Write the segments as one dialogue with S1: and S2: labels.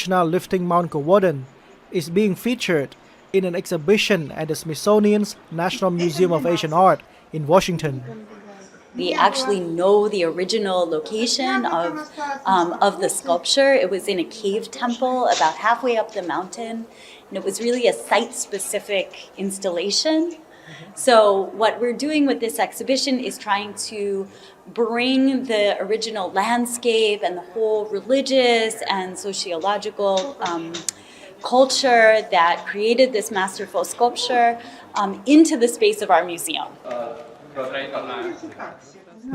S1: Krishna lifting Mount Govardhan is being featured in an exhibition at the Smithsonian's National Museum of Asian Art in Washington.
S2: We actually know the original location of the sculpture. It was in a cave temple about halfway up the mountain, and it was really a site-specific installation. So what we're doing with this exhibition is trying to bring the original landscape and the whole religious and sociological culture that created this masterful sculpture into the space of our museum.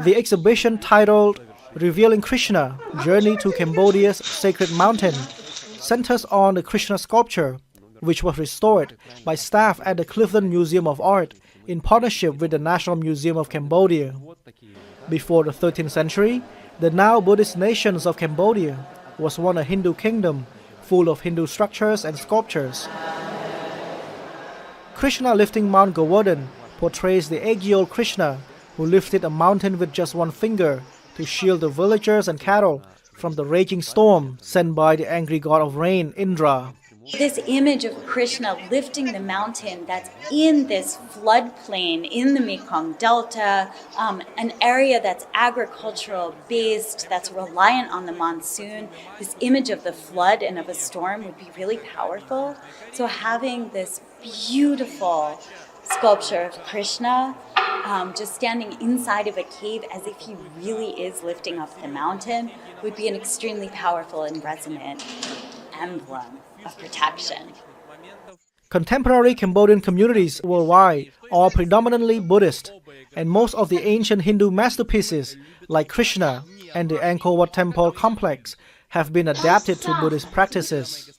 S1: The exhibition, titled Revealing Krishna, Journey to Cambodia's Sacred Mountain, centers on the Krishna sculpture, which was restored by staff at the Clifton Museum of Art in partnership with the National Museum of Cambodia. Before the 13th century, the now Buddhist nations of Cambodia was once a Hindu kingdom full of Hindu structures and sculptures. Krishna lifting Mount Govardhan portrays the eight-year-old Krishna who lifted a mountain with just one finger to shield the villagers and cattle from the raging storm sent by the angry god of rain, Indra.
S2: This image of Krishna lifting the mountain that's in this floodplain in the Mekong Delta, an area that's agricultural based, that's reliant on the monsoon, this image of the flood and of a storm would be really powerful. So having this beautiful sculpture of Krishna just standing inside of a cave as if he really is lifting up the mountain would be an extremely powerful and resonant emblem of protection.
S1: Contemporary Cambodian communities worldwide are predominantly Buddhist, and most of the ancient Hindu masterpieces, like Krishna and the Angkor Wat Temple complex, have been adapted to Buddhist practices.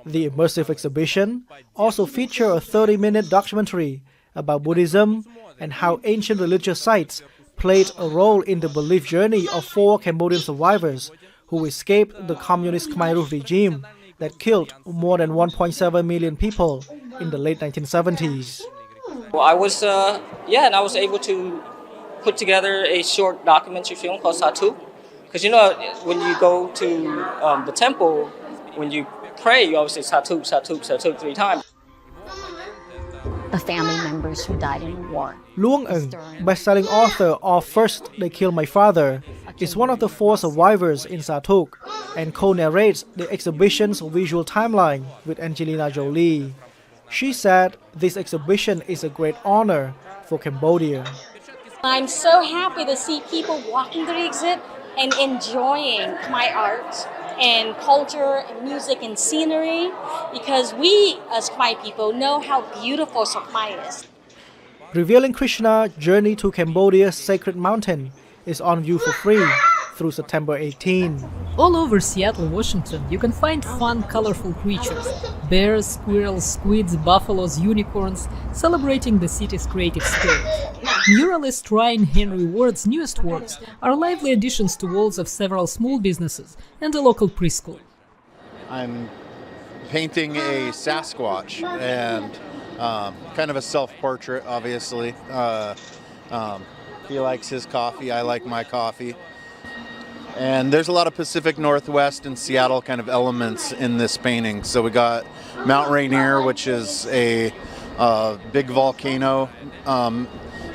S1: The immersive exhibition also features a 30-minute documentary about Buddhism and how ancient religious sites played a role in the belief journey of 4 Cambodian survivors who escaped the communist Khmer Rouge regime that killed more than 1.7 million people in the late 1970s.
S3: Well, I was able to put together a short documentary film called Satuk. Because when you go to the temple, when you pray, you always say Satuk, Satuk, Satuk 3 times.
S4: The family members who died in the war.
S1: Luong Eng, best-selling author of First They Killed My Father, is one of the 4 survivors in Satuk and co-narrates the exhibition's visual timeline with Angelina Jolie. She said this exhibition is a great honor for Cambodia.
S5: I'm so happy to see people walking through the exhibit and enjoying Khmer art and culture and music and scenery, because we as Khmer people know how beautiful Khmer is.
S1: Revealing Krishna, Journey to Cambodia's Sacred Mountain is on view for free through September 18.
S6: All over Seattle, Washington, you can find fun, colorful creatures: bears, squirrels, squids, buffaloes, unicorns, celebrating the city's creative spirit. Muralist Ryan Henry Ward's newest works are lively additions to walls of several small businesses and a local preschool.
S7: I'm painting a Sasquatch and kind of a self-portrait, obviously. He likes his coffee, I like my coffee. And there's a lot of Pacific Northwest and Seattle kind of elements in this painting. So we got Mount Rainier, which is a big volcano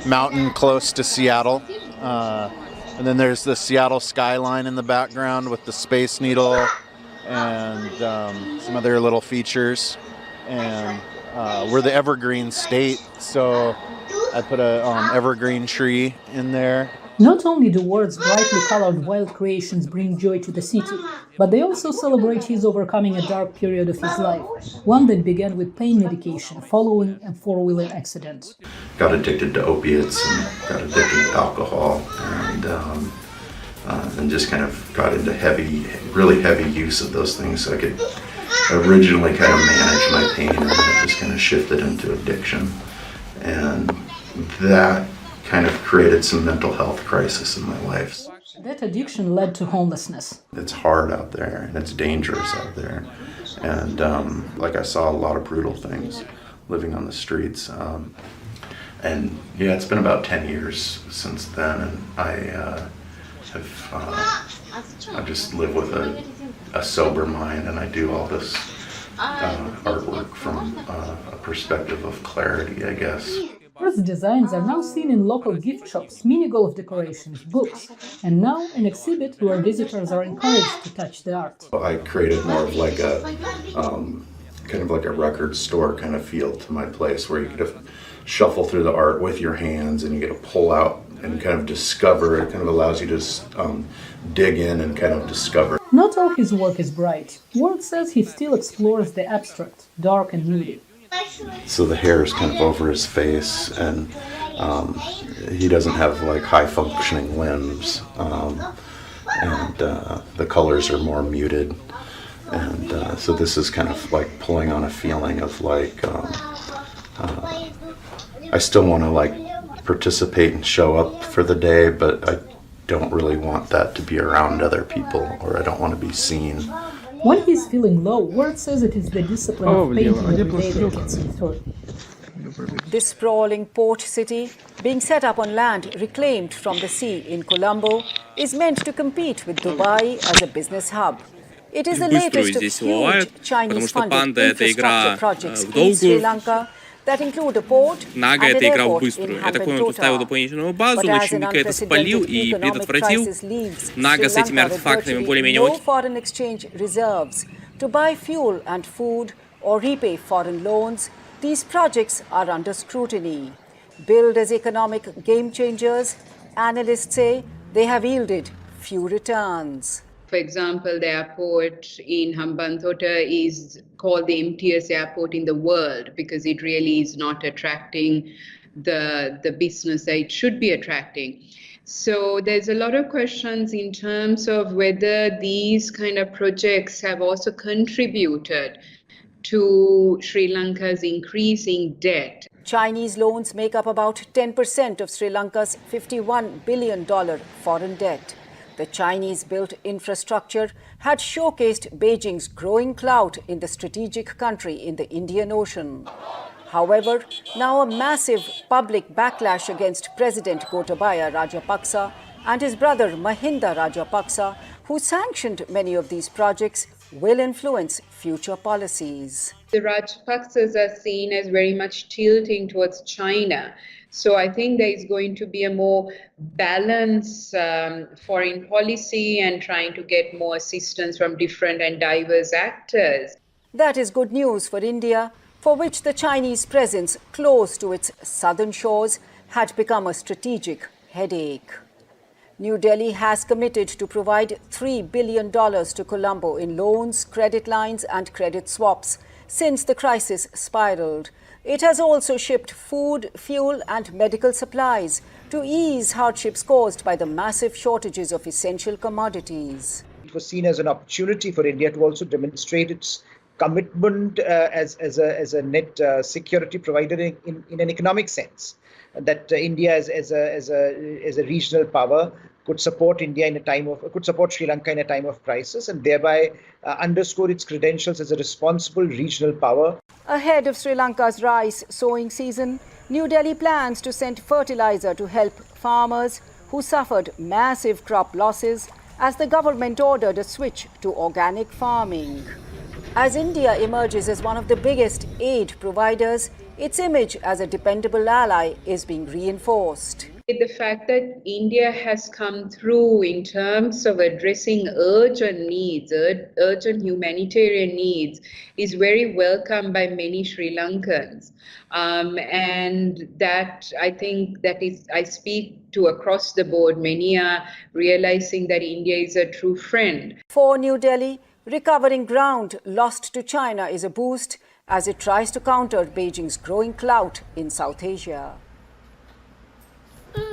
S7: mountain close to Seattle. And then there's the Seattle skyline in the background with the Space Needle and some other little features. And we're the evergreen state, so I put a evergreen tree in there.
S6: Not only do Ward's brightly colored wild creations bring joy to the city, but they also celebrate his overcoming a dark period of his life, one that began with pain medication following a four-wheeler accident.
S8: Got addicted to opiates and got addicted to alcohol, and just kind of got into really heavy use of those things. So I could originally kind of manage my pain, and then it just kind of shifted into addiction. And that kind of created some mental health crisis in my life.
S6: That addiction led to homelessness.
S8: It's hard out there and it's dangerous out there. And I saw a lot of brutal things living on the streets. And yeah, it's been about 10 years since then, and I just live with a sober mind, and I do all this artwork from a perspective of clarity, I guess.
S6: Earth designs are now seen in local gift shops, mini-golf decorations, books, and now an exhibit where visitors are encouraged to touch the art.
S8: I created more of like a kind of like a record store kind of feel to my place, where you get to shuffle through the art with your hands and you get to pull out and kind of discover. It kind of allows you to dig in and kind of discover.
S6: Not all his work is bright. Ward says he still explores the abstract, dark and moody.
S8: So the hair is kind of over his face, and he doesn't have like high functioning limbs, and the colors are more muted, and so this is kind of like pulling on a feeling of like I still want to like participate and show up for the day, but I don't really want that to be around other people, or I don't want to be seen.
S6: When he's feeling low, Ward says it is the discipline of painting every day that gets him through.
S9: This sprawling port city, being set up on land reclaimed from the sea in Colombo, is meant to compete with Dubai as a business hub. It is the latest of huge Chinese-funded infrastructure projects in Sri Lanka that include a port and an airport in Hambantota. But as an unprecedented economic crisis leaves Sri Lanka with virtually no foreign exchange reserves to buy fuel and food or repay foreign loans, these projects are under scrutiny. Billed as economic game changers, analysts say they have yielded few returns.
S10: For example, the airport in Hambantota is called the emptiest airport in the world because it really is not attracting the business that it should be attracting. So there's a lot of questions in terms of whether these kind of projects have also contributed to Sri Lanka's increasing debt.
S9: Chinese loans make up about 10% of Sri Lanka's $51 billion foreign debt. The Chinese-built infrastructure had showcased Beijing's growing clout in the strategic country in the Indian Ocean. However, now a massive public backlash against President Gotabaya Rajapaksa and his brother Mahinda Rajapaksa, who sanctioned many of these projects, will influence future policies.
S10: The Rajapaksas are seen as very much tilting towards China. So I think there is going to be a more balanced foreign policy and trying to get more assistance from different and diverse actors.
S9: That is good news for India, for which the Chinese presence close to its southern shores had become a strategic headache. New Delhi has committed to provide $3 billion to Colombo in loans, credit lines and credit swaps since the crisis spiraled. It has also shipped food, fuel and medical supplies to ease hardships caused by the massive shortages of essential commodities.
S11: It was seen as an opportunity for India to also demonstrate its commitment as a net security provider in an economic sense. That India as a regional power could support India could support Sri Lanka in a time of crisis, and thereby underscore its credentials as a responsible regional power.
S9: Ahead of Sri Lanka's rice sowing season, New Delhi plans to send fertilizer to help farmers who suffered massive crop losses as the government ordered a switch to organic farming. As India emerges as one of the biggest aid providers, its image as a dependable ally is being reinforced.
S10: The fact that India has come through in terms of addressing urgent needs, urgent humanitarian needs, is very welcome by many Sri Lankans. And that, I think, I speak to across the board. Many are realizing that India is a true friend.
S9: For New Delhi, recovering ground lost to China is a boost as it tries to counter Beijing's growing clout in South Asia.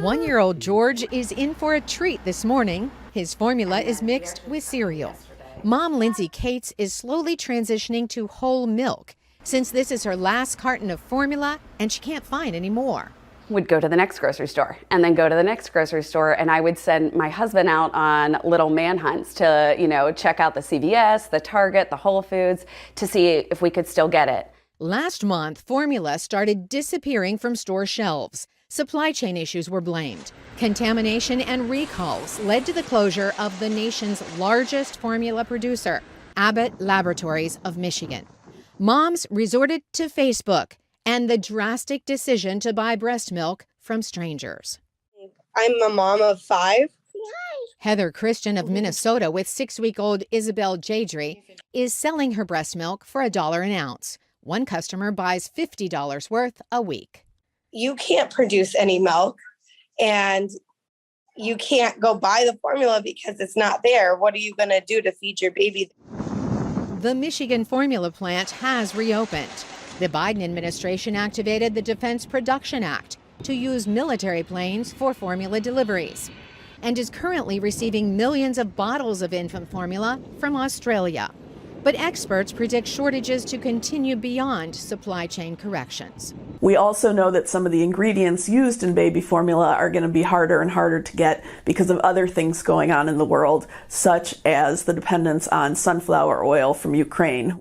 S12: 1-year-old George is in for a treat this morning. His formula is mixed with cereal. Mom Lindsay Cates is slowly transitioning to whole milk since this is her last carton of formula and she can't find any more.
S13: Would go to the next grocery store and then go to the next grocery store, and I would send my husband out on little manhunts to, check out the CVS, the Target, the Whole Foods to see if we could still get it.
S12: Last month, formula started disappearing from store shelves. Supply chain issues were blamed. Contamination and recalls led to the closure of the nation's largest formula producer, Abbott Laboratories of Michigan. Moms resorted to Facebook and the drastic decision to buy breast milk from strangers.
S14: I'm a mom of 5.
S12: Heather Christian of Minnesota with 6-week-old Isabel Jadri is selling her breast milk for $1 an ounce. One customer buys $50 worth a week.
S14: You can't produce any milk and you can't go buy the formula because it's not there. What are you going to do to feed your baby?
S12: The Michigan formula plant has reopened. The Biden administration activated the Defense Production Act to use military planes for formula deliveries and is currently receiving millions of bottles of infant formula from Australia. But experts predict shortages to continue beyond supply chain corrections.
S15: We also know that some of the ingredients used in baby formula are going to be harder and harder to get because of other things going on in the world, such as the dependence on sunflower oil from Ukraine.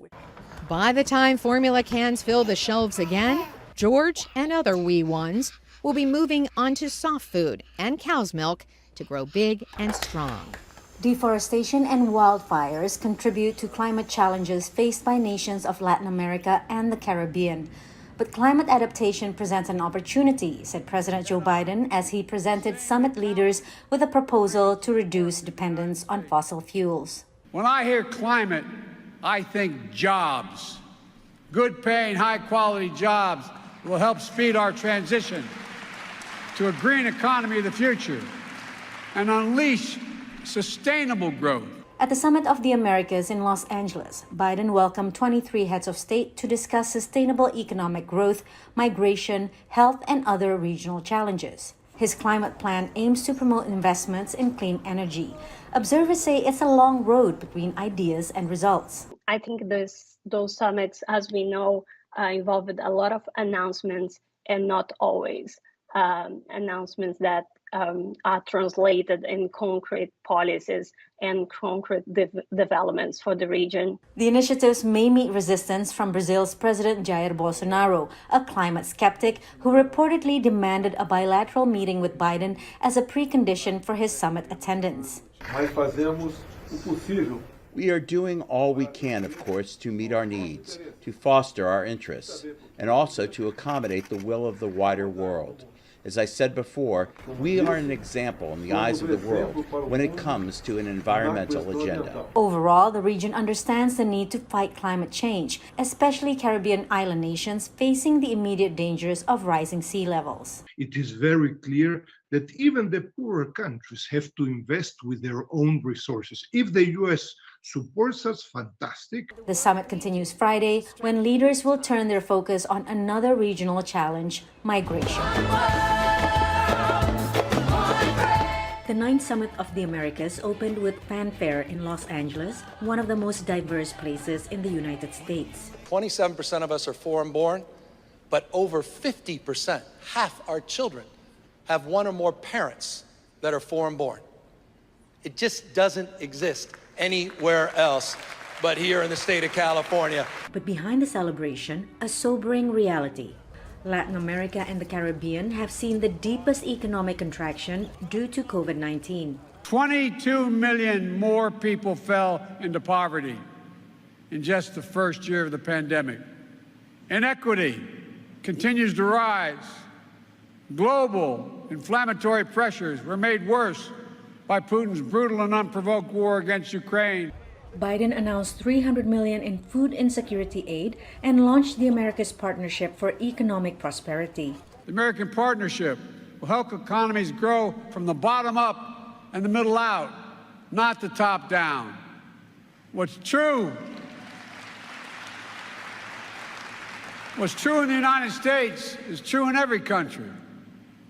S12: By the time formula cans fill the shelves again, George and other wee ones will be moving on to soft food and cow's milk to grow big and strong.
S16: Deforestation and wildfires contribute to climate challenges faced by nations of Latin America and the Caribbean. But climate adaptation presents an opportunity, said President Joe Biden as he presented summit leaders with a proposal to reduce dependence on fossil fuels.
S17: When I hear climate, I think jobs. Good paying, high quality jobs will help speed our transition to a green economy of the future and unleash sustainable growth.
S16: At the Summit of the Americas in Los Angeles, Biden welcomed 23 heads of state to discuss sustainable economic growth, migration, health, and other regional challenges. His climate plan aims to promote investments in clean energy. Observers say it's a long road between ideas and results.
S18: I think those summits, as we know, involved a lot of announcements and not always announcements that are translated in concrete policies and concrete developments for the region.
S16: The initiatives may meet resistance from Brazil's President Jair Bolsonaro, a climate skeptic who reportedly demanded a bilateral meeting with Biden as a precondition for his summit attendance.
S19: We are doing all we can, of course, to meet our needs, to foster our interests, and also to accommodate the will of the wider world. As I said before, we are an example in the eyes of the world when it comes to an environmental agenda.
S16: Overall, the region understands the need to fight climate change, especially Caribbean island nations facing the immediate dangers of rising sea levels.
S20: It is very clear that even the poorer countries have to invest with their own resources. If the U.S. supports us, fantastic.
S16: The summit continues Friday, when leaders will turn their focus on another regional challenge, migration. The 9th Summit of the Americas opened with fanfare in Los Angeles, one of the most diverse places in the United States.
S21: 27% of us are foreign-born, but over 50%, half our children, have one or more parents that are foreign-born. It just doesn't exist anywhere else but here in the state of California.
S16: But behind the celebration, a sobering reality. Latin America and the Caribbean have seen the deepest economic contraction due to COVID-19.
S17: 22 million more people fell into poverty in just the first year of the pandemic. Inequity continues to rise. Global inflammatory pressures were made worse by Putin's brutal and unprovoked war against Ukraine.
S16: Biden announced $300 million in food insecurity aid and launched the Americas Partnership for Economic Prosperity.
S17: The American Partnership will help economies grow from the bottom up and the middle out, not the top down. What's true in the United States is true in every country.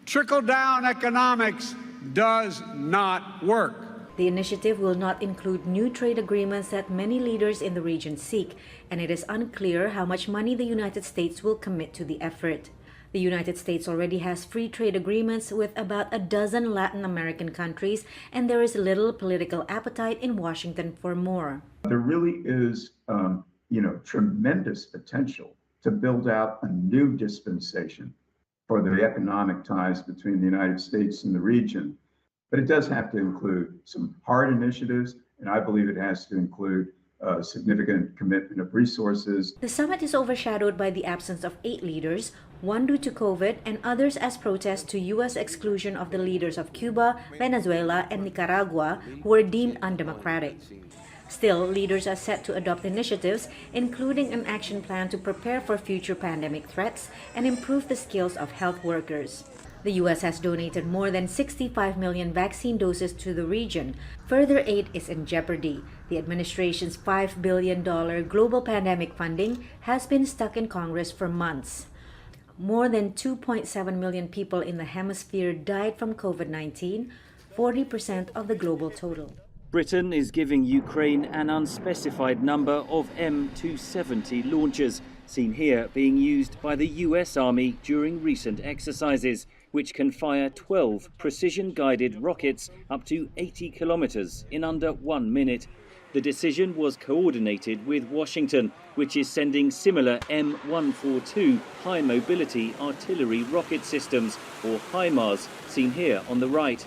S17: Trickle-down economics does not work.
S16: The initiative will not include new trade agreements that many leaders in the region seek, and it is unclear how much money the United States will commit to the effort. The United States already has free trade agreements with about a dozen Latin American countries, and there is little political appetite in Washington for more.
S22: There really is, tremendous potential to build out a new dispensation
S2: for the economic ties between the United States and the region. But it does have to include some hard initiatives, and I believe it has to include a significant commitment of resources.
S16: The summit is overshadowed by the absence of 8 leaders, one due to COVID and others as protest to U.S. exclusion of the leaders of Cuba, Venezuela, and Nicaragua, who were deemed undemocratic. Still, leaders are set to adopt initiatives, including an action plan to prepare for future pandemic threats and improve the skills of health workers. The U.S. has donated more than 65 million vaccine doses to the region. Further aid is in jeopardy. The administration's $5 billion global pandemic funding has been stuck in Congress for months. More than 2.7 million people in the hemisphere died from COVID-19, 40% of the global total.
S22: Britain is giving Ukraine an unspecified number of M270 launchers, seen here being used by the US Army during recent exercises, which can fire 12 precision-guided rockets up to 80 kilometers in under 1 minute. The decision was coordinated with Washington, which is sending similar M142 high-mobility artillery rocket systems, or HIMARS, seen here on the right.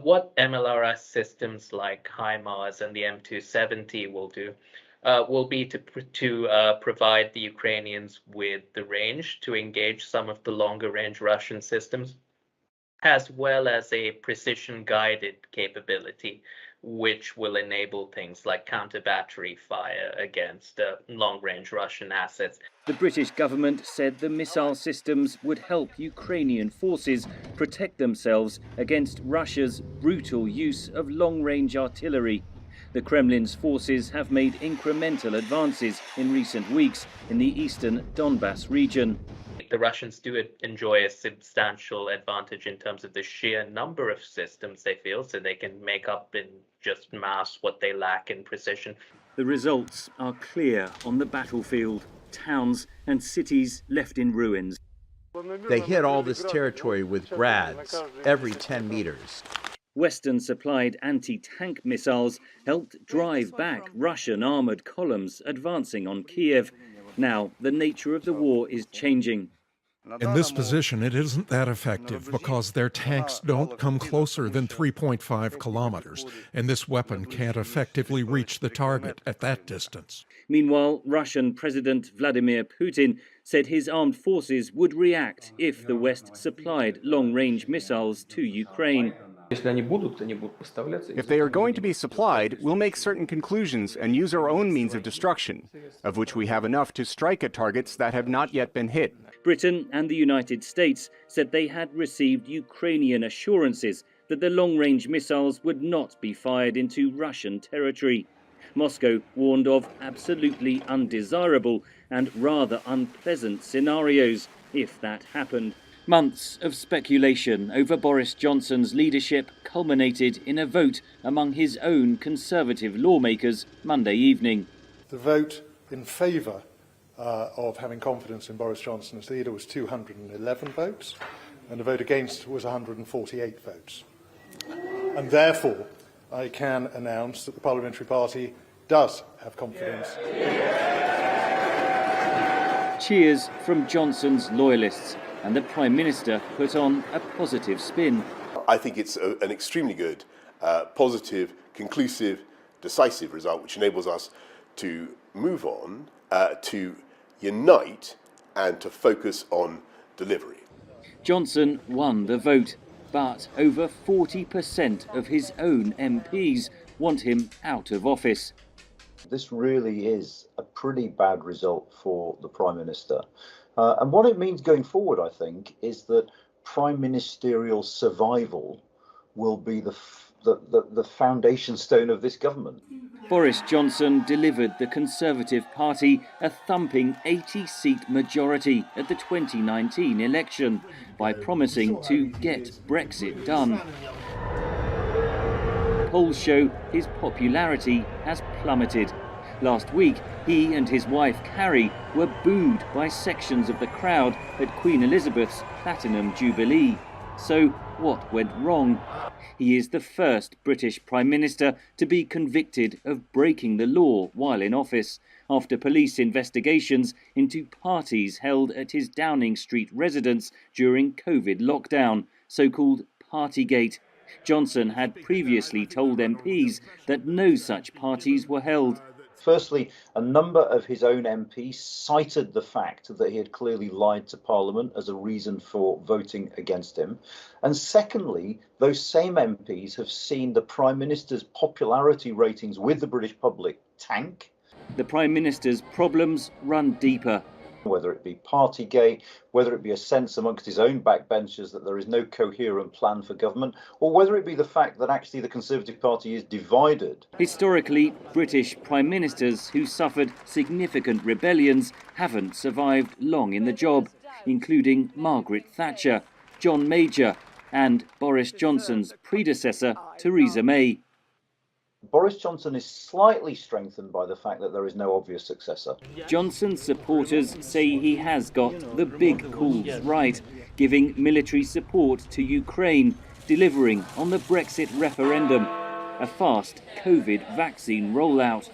S23: What MLRS systems like HIMARS and the M270 will do will be to provide the Ukrainians with the range to engage some of the longer-range Russian systems, as well as a precision-guided capability, which will enable things like counter-battery fire against long-range Russian assets.
S22: The British government said the missile systems would help Ukrainian forces protect themselves against Russia's brutal use of long-range artillery. The Kremlin's forces have made incremental advances in recent weeks in the eastern Donbas region.
S23: The Russians do enjoy a substantial advantage in terms of the sheer number of systems they field, so they can make up in just mass what they lack in precision.
S22: The results are clear on the battlefield. Towns and cities left in ruins.
S19: They hit all this territory with grads every 10 meters.
S22: Western-supplied anti-tank missiles helped drive back Russian armoured columns advancing on Kiev. Now, the nature of the war is changing.
S24: In this position, it isn't that effective because their tanks don't come closer than 3.5 kilometers, and this weapon can't effectively reach the target at that distance.
S22: Meanwhile, Russian President Vladimir Putin said his armed forces would react if the West supplied long-range missiles to Ukraine.
S25: If they are going to be supplied, we'll make certain conclusions and use our own means of destruction, of which we have enough to strike at targets that have not yet been hit.
S22: Britain and the United States said they had received Ukrainian assurances that the long-range missiles would not be fired into Russian territory. Moscow warned of absolutely undesirable and rather unpleasant scenarios if that happened. Months of speculation over Boris Johnson's leadership culminated in a vote among his own Conservative lawmakers Monday evening.
S26: The vote in favour of having confidence in Boris Johnson as leader was 211 votes, and the vote against was 148 votes. And therefore, I can announce that the Parliamentary Party does have confidence.
S22: Cheers from Johnson's loyalists, and the Prime Minister put on a positive spin.
S27: I think it's an extremely good, positive, conclusive, decisive result, which enables us to move on, to unite and to focus on delivery.
S22: Johnson won the vote, but over 40% of his own MPs want him out of office.
S28: This really is a pretty bad result for the Prime Minister. And what it means going forward, I think, is that prime ministerial survival will be the foundation stone of this government.
S22: Boris Johnson delivered the Conservative Party a thumping 80-seat majority at the 2019 election by promising to get Brexit done. Polls show his popularity has plummeted. Last week, he and his wife Carrie were booed by sections of the crowd at Queen Elizabeth's Platinum Jubilee. So what went wrong? He is the first British Prime Minister to be convicted of breaking the law while in office. after police investigations into parties held at his Downing Street residence during COVID lockdown, so-called Partygate. Johnson had previously told MPs that no such parties were held.
S28: Firstly, a number of his own MPs cited the fact that he had clearly lied to Parliament as a reason for voting against him. And secondly, those same MPs have seen the Prime Minister's popularity ratings with the British public tank.
S22: The Prime Minister's problems run deeper.
S28: Whether it be Partygate, whether it be a sense amongst his own backbenchers that there is no coherent plan for government, or whether it be the fact that actually the Conservative Party is divided.
S22: Historically, British Prime Ministers who suffered significant rebellions haven't survived long in the job, including Margaret Thatcher, John Major, and Boris Johnson's predecessor, Theresa May.
S28: Boris Johnson is slightly strengthened by the fact that there is no obvious successor.
S22: Johnson's supporters say he has got the big calls right, giving military support to Ukraine, delivering on the Brexit referendum, a fast COVID vaccine rollout.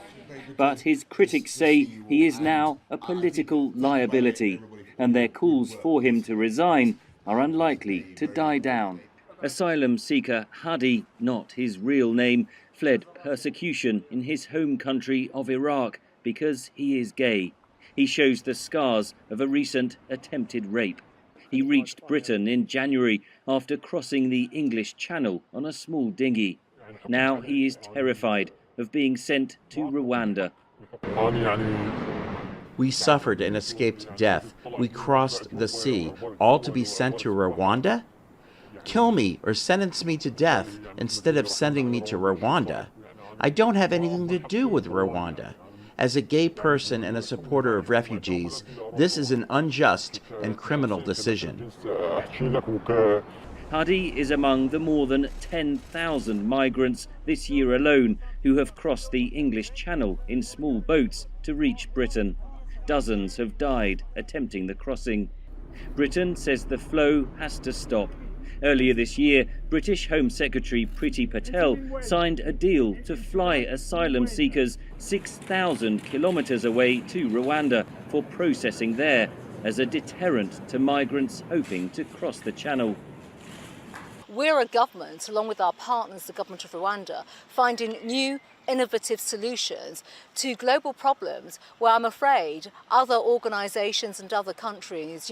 S22: But his critics say he is now a political liability, and their calls for him to resign are unlikely to die down. Asylum seeker Hadi, not his real name, fled persecution in his home country of Iraq because he is gay. He shows the scars of a recent attempted rape. He reached Britain in January after crossing the English Channel on a small dinghy. Now he is terrified of being sent to Rwanda.
S19: We suffered and escaped death. We crossed the sea, all to be sent to Rwanda? Kill me or sentence me to death instead of sending me to Rwanda. I don't have anything to do with Rwanda. As a gay person and a supporter of refugees, this is an unjust and criminal decision.
S22: Hadi is among the more than 10,000 migrants this year alone who have crossed the English Channel in small boats to reach Britain. Dozens have died attempting the crossing. Britain says the flow has to stop. Earlier this year, British Home Secretary Priti Patel signed a deal to fly asylum seekers 6,000 kilometres away to Rwanda for processing there as a deterrent to migrants hoping to cross the channel.
S1: We're a government, along with our partners, the government of Rwanda, finding new innovative solutions to global problems where I'm afraid other organisations and other countries,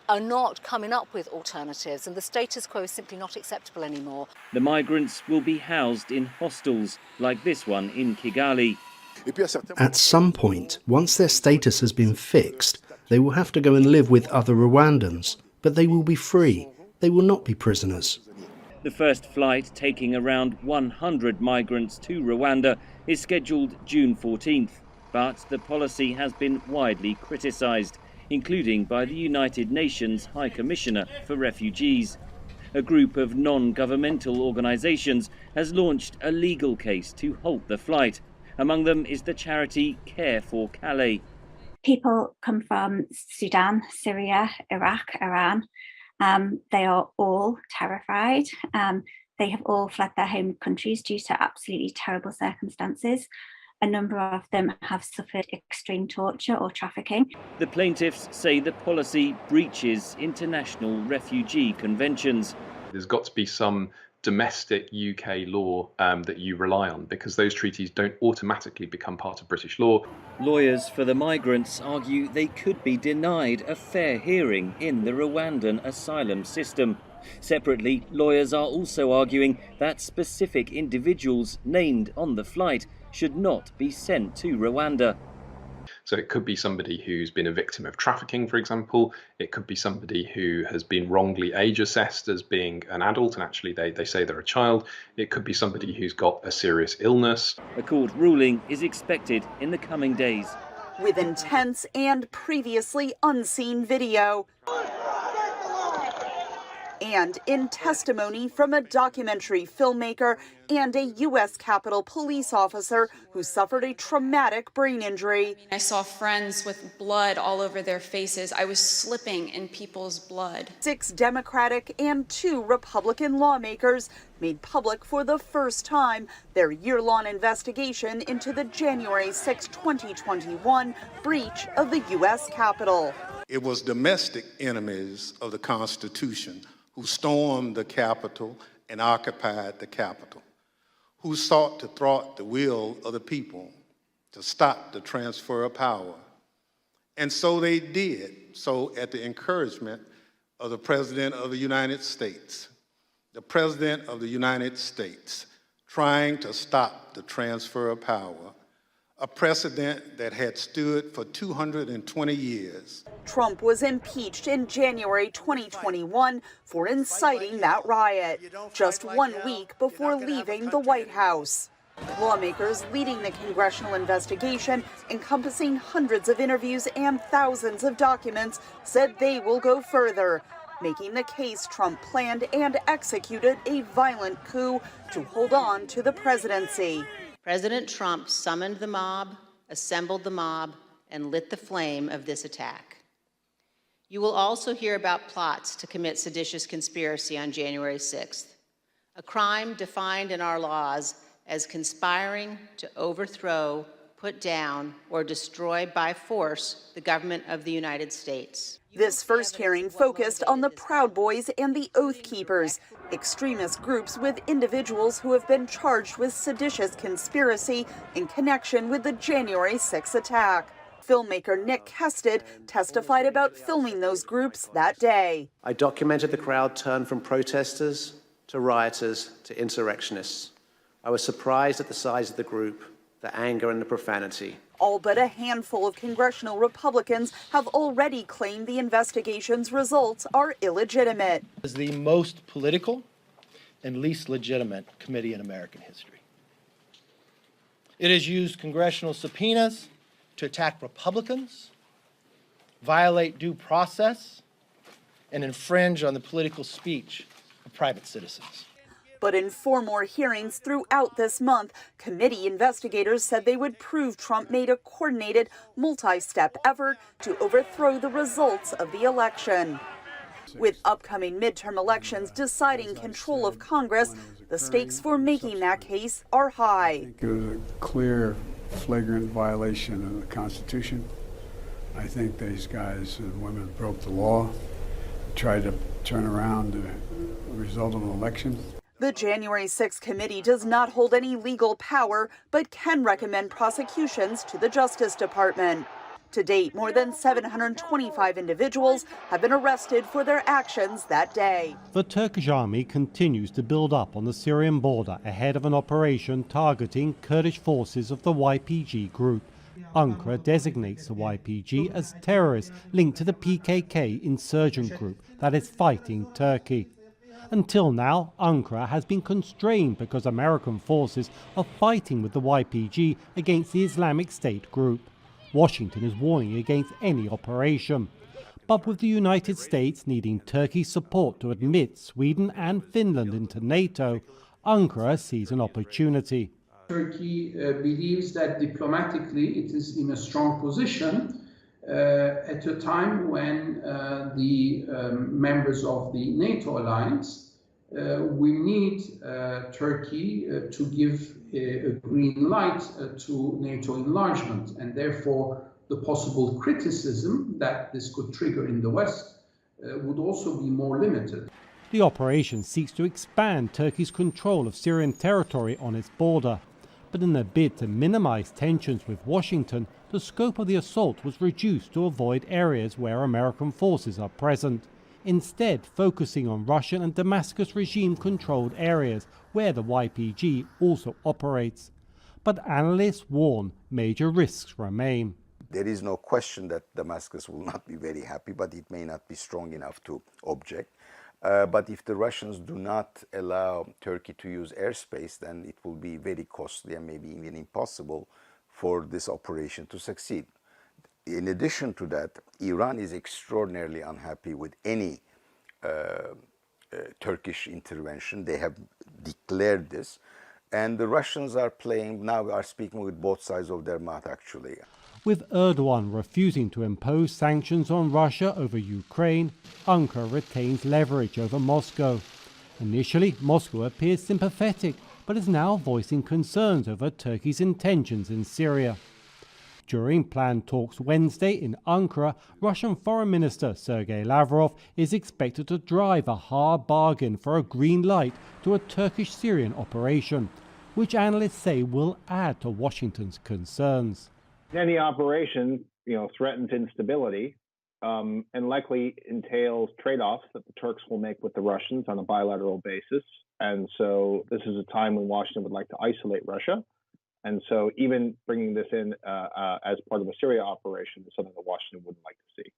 S1: are not coming up with alternatives, and the status quo is simply not acceptable anymore.
S22: The migrants will be housed in hostels like this one in Kigali.
S3: At some point, once their status has been fixed, they will have to go and live with other Rwandans, but they will be free. They will not be prisoners.
S22: The first flight, taking around 100 migrants to Rwanda, is scheduled June 14th, but the policy has been widely criticised, including by the United Nations High Commissioner for Refugees. A group of non-governmental organisations has launched a legal case to halt the flight. Among them is the charity Care for Calais.
S4: People come from Sudan, Syria, Iraq, Iran. They are all terrified. They have all fled their home countries due to absolutely terrible circumstances. A number of them have suffered extreme torture or trafficking.
S22: The plaintiffs say the policy breaches international refugee conventions.
S5: There's got to be some domestic UK law that you rely on, because those treaties don't automatically become part of British law.
S22: Lawyers for the migrants argue they could be denied a fair hearing in the Rwandan asylum system. Separately, lawyers are also arguing that specific individuals named on the flight should not be sent to Rwanda.
S5: So it could be somebody who's been a victim of trafficking, for example. It could be somebody who has been wrongly age assessed as being an adult, and actually they say they're a child. It could be somebody who's got a serious illness.
S22: A court ruling is expected in the coming days.
S6: With intense and previously unseen video. And in testimony from a documentary filmmaker and a U.S. Capitol police officer who suffered a traumatic brain injury.
S7: I saw friends with blood all over their faces. I was slipping in people's blood.
S6: 6 Democratic and 2 Republican lawmakers made public for the first time their year-long investigation into the January 6, 2021 breach of the U.S. Capitol.
S8: It was domestic enemies of the Constitution who stormed the Capitol and occupied the Capitol, who sought to thwart the will of the people, to stop the transfer of power. And so they did, so at the encouragement of the President of the United States. The President of the United States trying to stop the transfer of power, a precedent that had stood for 220 years.
S6: Trump was impeached in January 2021 for inciting that riot, just 1 week before leaving the White House. Lawmakers leading the congressional investigation, encompassing hundreds of interviews and thousands of documents, said they will go further, making the case Trump planned and executed a violent coup to hold on to the presidency.
S9: President Trump summoned the mob, assembled the mob, and lit the flame of this attack. You will also hear about plots to commit seditious conspiracy on January 6th, a crime defined in our laws as conspiring to overthrow, put down, or destroy by force the government of the United States.
S6: This first hearing focused on the Proud Boys and the Oath Keepers, extremist groups with individuals who have been charged with seditious conspiracy in connection with the January 6 attack. Filmmaker Nick Kested testified about filming those groups that day.
S10: I documented the crowd turn from protesters to rioters to insurrectionists. I was surprised at the size of the group, the anger and the profanity.
S6: All but a handful of congressional Republicans have already claimed the investigation's results are illegitimate.
S11: It is the most political and least legitimate committee in American history. It has used congressional subpoenas to attack Republicans, violate due process, and infringe on the political speech of private citizens.
S6: But in 4 more hearings throughout this month, committee investigators said they would prove Trump made a coordinated, multi-step effort to overthrow the results of the election. With upcoming midterm elections deciding control of Congress, the stakes for making that case are high.
S13: I think it was a clear, flagrant violation of the Constitution. I think these guys and women broke the law, tried to turn around the result of an election.
S6: The January 6 committee does not hold any legal power, but can recommend prosecutions to the Justice Department. To date, more than 725 individuals have been arrested for their actions that day.
S14: The Turkish army continues to build up on the Syrian border ahead of an operation targeting Kurdish forces of the YPG group. Ankara designates the YPG as terrorists linked to the PKK insurgent group that is fighting Turkey. Until now, Ankara has been constrained because American forces are fighting with the YPG against the Islamic State group. Washington is warning against any operation. But with the United States needing Turkey's support to admit Sweden and Finland into NATO, Ankara sees an opportunity.
S29: Turkey believes that diplomatically it is in a strong position at a time when the members of the NATO alliance we need Turkey to give a green light to NATO enlargement, and therefore the possible criticism that this could trigger in the West would also be more limited.
S14: The operation seeks to expand Turkey's control of Syrian territory on its border. But in a bid to minimize tensions with Washington, the scope of the assault was reduced to avoid areas where American forces are present, instead focusing on Russian and Damascus regime-controlled areas where the YPG also operates. But analysts warn major risks remain.
S30: There is no question that Damascus will not be very happy, but it may not be strong enough to object. But if the Russians do not allow Turkey to use airspace, then it will be very costly and maybe even impossible for this operation to succeed. In addition to that, Iran is extraordinarily unhappy with any Turkish intervention. They have declared this. And the Russians are speaking with both sides of their mouth, actually.
S14: With Erdogan refusing to impose sanctions on Russia over Ukraine, Ankara retains leverage over Moscow. Initially, Moscow appears sympathetic, but is now voicing concerns over Turkey's intentions in Syria. During planned talks Wednesday in Ankara, Russian Foreign Minister Sergei Lavrov is expected to drive a hard bargain for a green light to a Turkish-Syrian operation, which analysts say will add to Washington's concerns.
S2: Any operation, threatens instability and likely entails trade-offs that the Turks will make with the Russians on a bilateral basis. And so this is a time when Washington would like to isolate Russia. And so even bringing this in as part of a Syria operation is something that Washington wouldn't like to see.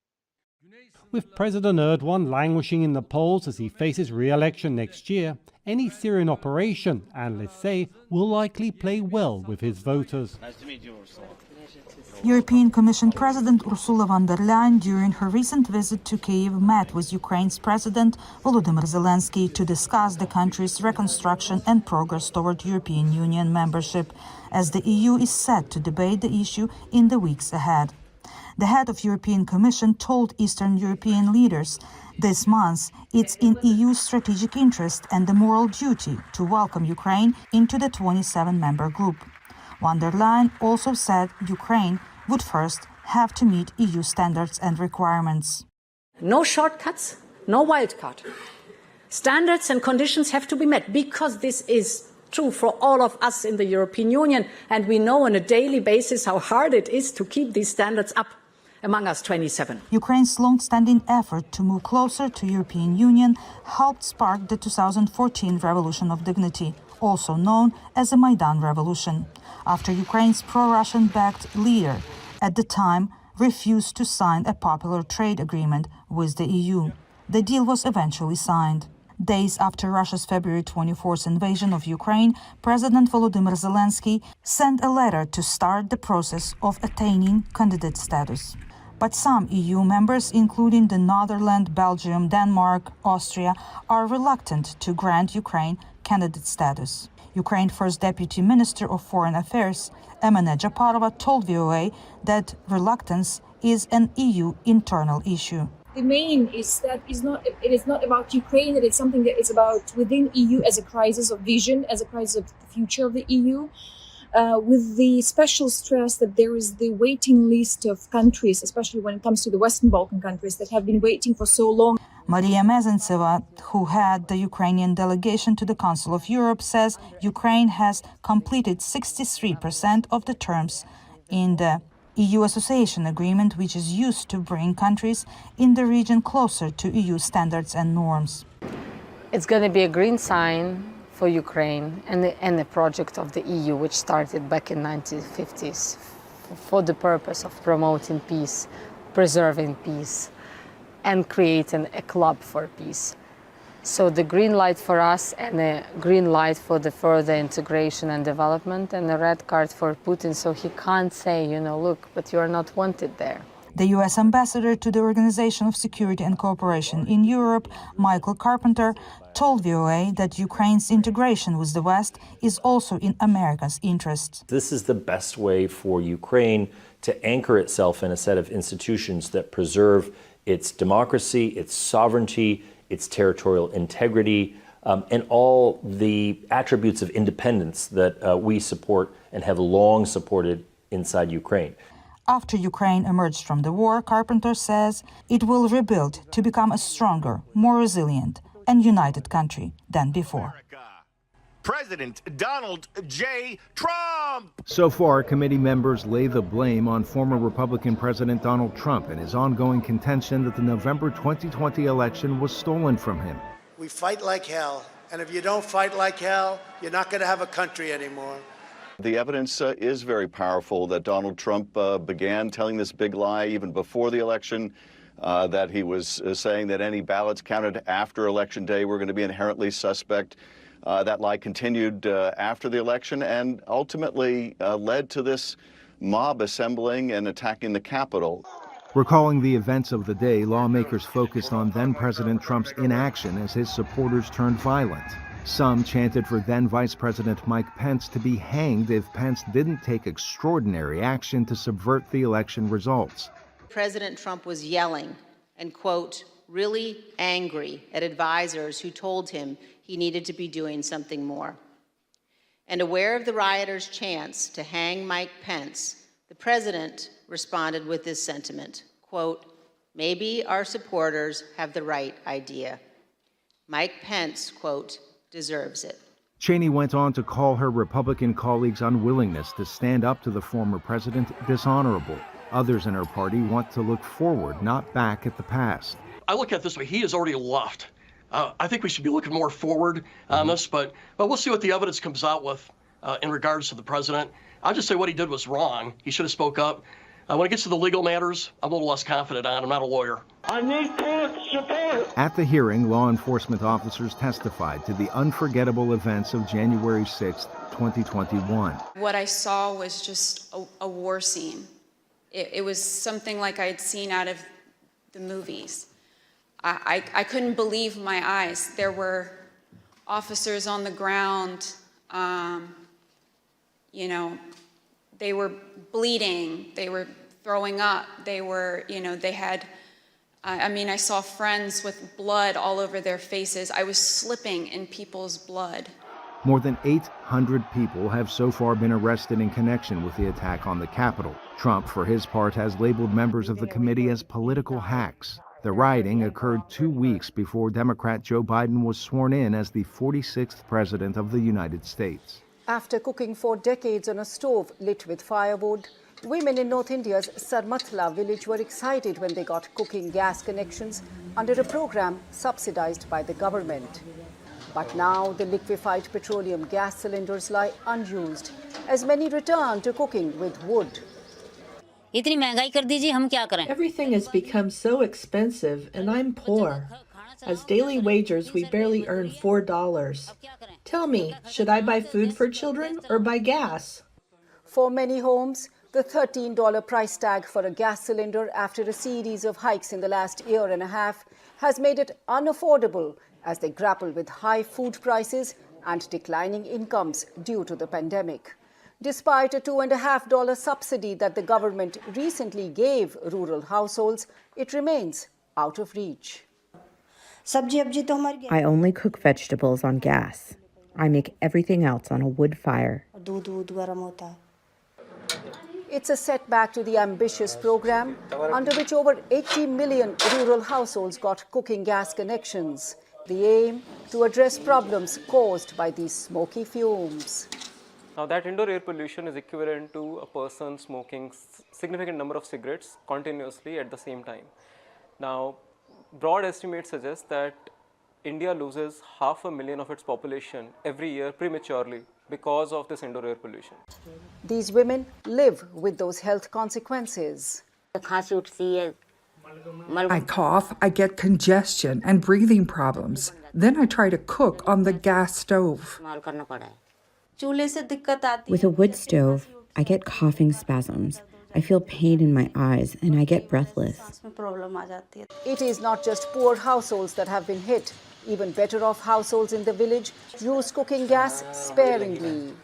S14: With President Erdogan languishing in the polls as he faces re-election next year, any Syrian operation, analysts say, will likely play well with his voters.
S12: Nice to meet you, Ursula.
S15: European Commission President Ursula von der Leyen, during her recent visit to Kyiv, met with Ukraine's President Volodymyr Zelensky to discuss the country's reconstruction and progress toward European Union membership, as the EU is set to debate the issue in the weeks ahead. The head of European Commission told Eastern European leaders this month it's in EU's strategic interest and the moral duty to welcome Ukraine into the 27-member group. Von der Leyen also said Ukraine would first have to meet EU standards and requirements.
S16: No shortcuts, no wildcard. Standards and conditions have to be met because this is true for all of us in the European Union, and we know on a daily basis how hard it is to keep these standards up among us 27.
S15: Ukraine's long-standing effort to move closer to European Union helped spark the 2014 Revolution of Dignity, also known as the Maidan Revolution, after Ukraine's pro-Russian backed leader at the time refused to sign a popular trade agreement with the EU. The deal was eventually signed. Days after Russia's February 24th invasion of Ukraine, President Volodymyr Zelensky sent a letter to start the process of attaining candidate status. But some EU members, including the Netherlands, Belgium, Denmark, Austria, are reluctant to grant Ukraine candidate status. Ukraine's first Deputy Minister of Foreign Affairs, Emina Japarova, told VOA that reluctance is an EU internal issue.
S17: The main is that it is not about Ukraine, it is something that is about within EU as a crisis of vision, as a crisis of the future of the EU, with the special stress that there is the waiting list of countries, especially when it comes to the Western Balkan countries that have been waiting for so long.
S15: Maria Mezentseva, who had the Ukrainian delegation to the Council of Europe, says Ukraine has completed 63% of the terms in the EU Association Agreement, which is used to bring countries in the region closer to EU standards and norms.
S18: It's going to be a green sign for Ukraine and the project of the EU, which started back in 1950s for the purpose of promoting peace, preserving peace, and creating a club for peace. So the green light for us and the green light for the further integration and development, and the red card for Putin, so he can't say, look, but you're not wanted there.
S15: The U.S. ambassador to the Organization of Security and Cooperation in Europe, Michael Carpenter, told VOA that Ukraine's integration with the West is also in America's interest.
S20: This is the best way for Ukraine to anchor itself in a set of institutions that preserve its democracy, its sovereignty, its territorial integrity, and all the attributes of independence that we support and have long supported inside Ukraine.
S15: After Ukraine emerged from the war, Carpenter says it will rebuild to become a stronger, more resilient and united country than before.
S21: President Donald J. Trump.
S23: So far, committee members lay the blame on former Republican President Donald Trump and his ongoing contention that the November 2020 election was stolen from him.
S24: We fight like hell, and if you don't fight like hell, you're not going to have a country anymore.
S31: The evidence is very powerful that Donald Trump began telling this big lie even before the election, that he was saying that any ballots counted after Election Day were going to be inherently suspect. That lie continued after the election and ultimately led to this mob assembling and attacking the Capitol.
S23: Recalling the events of the day, lawmakers focused on then-President Trump's inaction as his supporters turned violent. Some chanted for then-Vice President Mike Pence to be hanged if Pence didn't take extraordinary action to subvert the election results.
S9: President Trump was yelling and, quote, really angry at advisors who told him he needed to be doing something more. And aware of the rioters' chants to hang Mike Pence, the president responded with this sentiment, quote, maybe our supporters have the right idea. Mike Pence, quote, deserves it.
S23: Cheney went on to call her Republican colleagues' unwillingness to stand up to the former president dishonorable. Others in her party want to look forward, not back at the past.
S1: I look at it this way, he has already left. I think we should be looking more forward on this, but we'll see what the evidence comes out with in regards to the president. I'll just say what he did was wrong. He should have spoke up. When it gets to the legal matters, I'm a little less confident on. I'm not a lawyer.
S23: I need support. At the hearing, law enforcement officers testified to the unforgettable events of January 6, 2021.
S7: What I saw was just a war scene. It was something like I had seen out of the movies. I couldn't believe my eyes. There were officers on the ground, you know, they were bleeding, they were throwing up, they were, you know, they had, I mean, I saw friends with blood all over their faces. I was slipping in people's blood.
S23: More than 800 people have so far been arrested in connection with the attack on the Capitol. Trump, for his part, has labeled members of the committee as political hacks. The rioting occurred 2 weeks before Democrat Joe Biden was sworn in as the 46th president of the United States.
S3: After cooking for decades on a stove lit with firewood, women in North India's Sarmatla village were excited when they got cooking gas connections under a program subsidized by the government. But now the liquefied petroleum gas cylinders lie unused, as many return to cooking with wood.
S4: Everything has become so expensive, and I'm poor. As daily wagers, we barely earn $4. Tell me, should I buy food for children or buy gas?
S3: For many homes, the $13 price tag for a gas cylinder after a series of hikes in the last year and a half has made it unaffordable as they grapple with high food prices and declining incomes due to the pandemic. Despite a $2.50 subsidy that the government recently gave rural households, it remains out of reach.
S5: I only cook vegetables on gas. I make everything else on a wood fire.
S3: It's a setback to the ambitious program, under which over 80 million rural households got cooking gas connections. The aim to address problems caused by these smoky fumes.
S12: Now that indoor air pollution is equivalent to a person smoking significant number of cigarettes continuously at the same time. Now, broad estimates suggest that India loses 500,000 of its population every year prematurely because of this indoor air pollution.
S3: These women live with those health consequences.
S19: I cough, I get congestion and breathing problems. Then I try to cook on the gas stove.
S5: With a wood stove, I get coughing spasms. I feel pain in my eyes and I get breathless.
S3: It is not just poor households that have been hit. Even better off households in the village use cooking gas sparingly.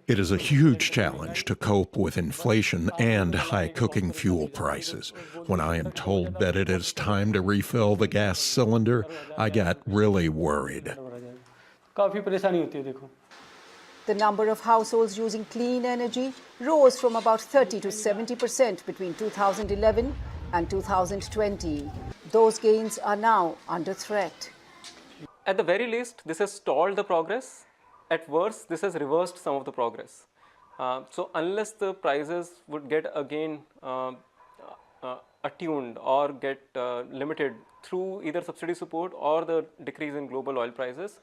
S22: It is a huge challenge to cope with inflation and high cooking fuel prices. When I am told that it is time to refill the gas cylinder, I get really worried.
S3: The number of households using clean energy rose from about 30 to 70% between 2011 and 2020. Those gains are now under threat.
S12: At the very least, this has stalled the progress. At worst, this has reversed some of the progress. So unless the prices would get again attuned or get limited through either subsidy support or the decrease in global oil prices,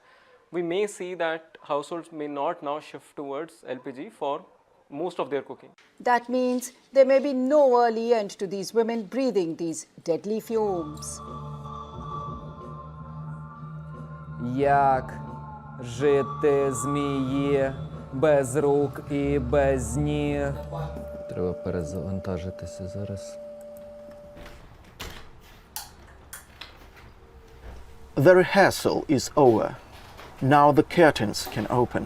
S12: we may see that households may not now shift towards LPG for most of their cooking.
S3: That means there may be no early end to these women breathing these deadly fumes.
S25: Як жити змії без рук і без ніг? Треба перезавантажитися зараз.
S2: The rehearsal is over. Now the curtains can open.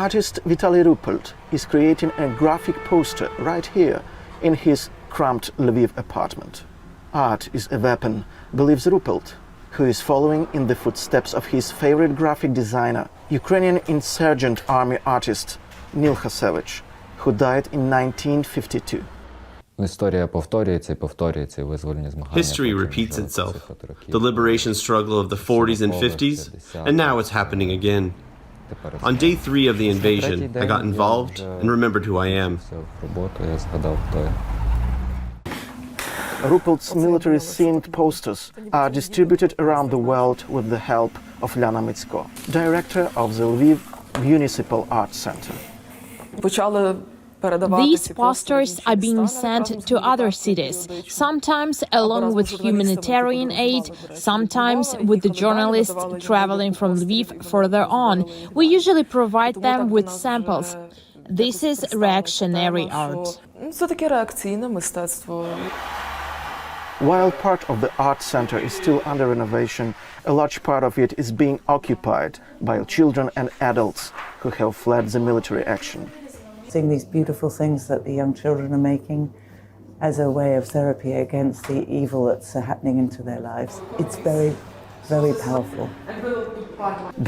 S2: Artist Vitaly Rupelt is creating a graphic poster right here in his cramped Lviv apartment. Art is a weapon, believes Rupelt, who is following in the footsteps of his favorite graphic designer, Ukrainian insurgent army artist Nil Khasevich, who died in 1952.
S25: Історія повторюється і повторюється, і визвольні змагання.
S6: History repeats itself. The liberation struggle of the 40s and 50s, and now it's happening again. On day 3 of the invasion, I got involved and remembered who I am.
S2: Rupelt's military-themed posters are distributed around the world with the help of Lyana Mitsko, director of the Lviv Municipal Art Center.
S8: These posters are being sent to other cities, sometimes along with humanitarian aid, sometimes with the journalists traveling from Lviv further on. We usually provide them with samples. This is reactionary art.
S2: While part of the art center is still under renovation, a large part of it is being occupied by children and adults who have fled the military action.
S10: Seeing these beautiful things that the young children are making as a way of therapy against the evil that's happening into their lives. It's very, very powerful.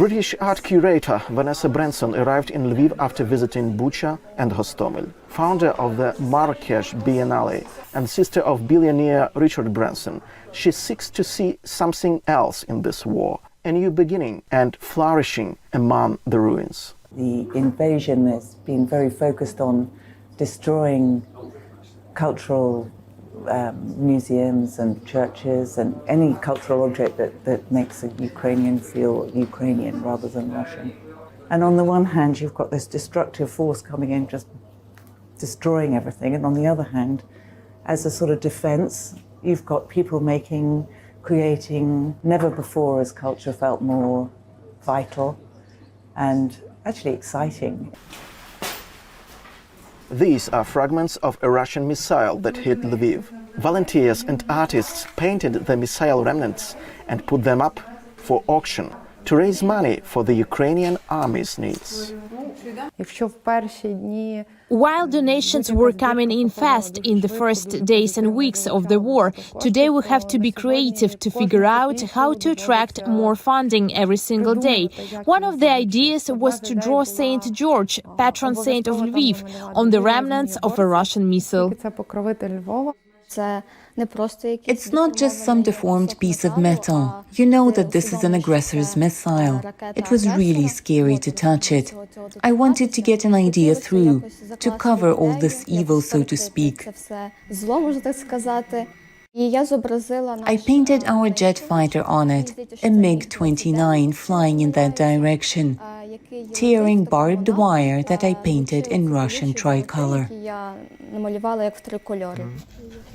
S2: British art curator Vanessa Branson arrived in Lviv after visiting Bucha and Hostomel. Founder of the Marrakesh Biennale and sister of billionaire Richard Branson, she seeks to see something else in this war, a new beginning and flourishing among the ruins.
S10: The invasion has been very focused on destroying cultural museums and churches and any cultural object that makes a Ukrainian feel Ukrainian rather than Russian. And on the one hand, you've got this destructive force coming in, just destroying everything. And on the other hand, as a sort of defense, you've got people creating, never before has culture felt more vital and actually exciting.
S2: These are fragments of a Russian missile that hit Lviv. Volunteers and artists painted the missile remnants and put them up for auction to raise money for the Ukrainian army's needs.
S8: While donations were coming in fast in the first days and weeks of the war, today we have to be creative to figure out how to attract more funding every single day. One of the ideas was to draw Saint George, patron saint of Lviv, on the remnants of a Russian missile.
S11: It's not just some deformed piece of metal. You know that this is an aggressor's missile. It was really scary to touch it. I wanted to get an idea through, to cover all this evil, so to speak. I painted our jet fighter on it, a MiG-29 flying in that direction, tearing barbed wire that I painted in Russian tricolor.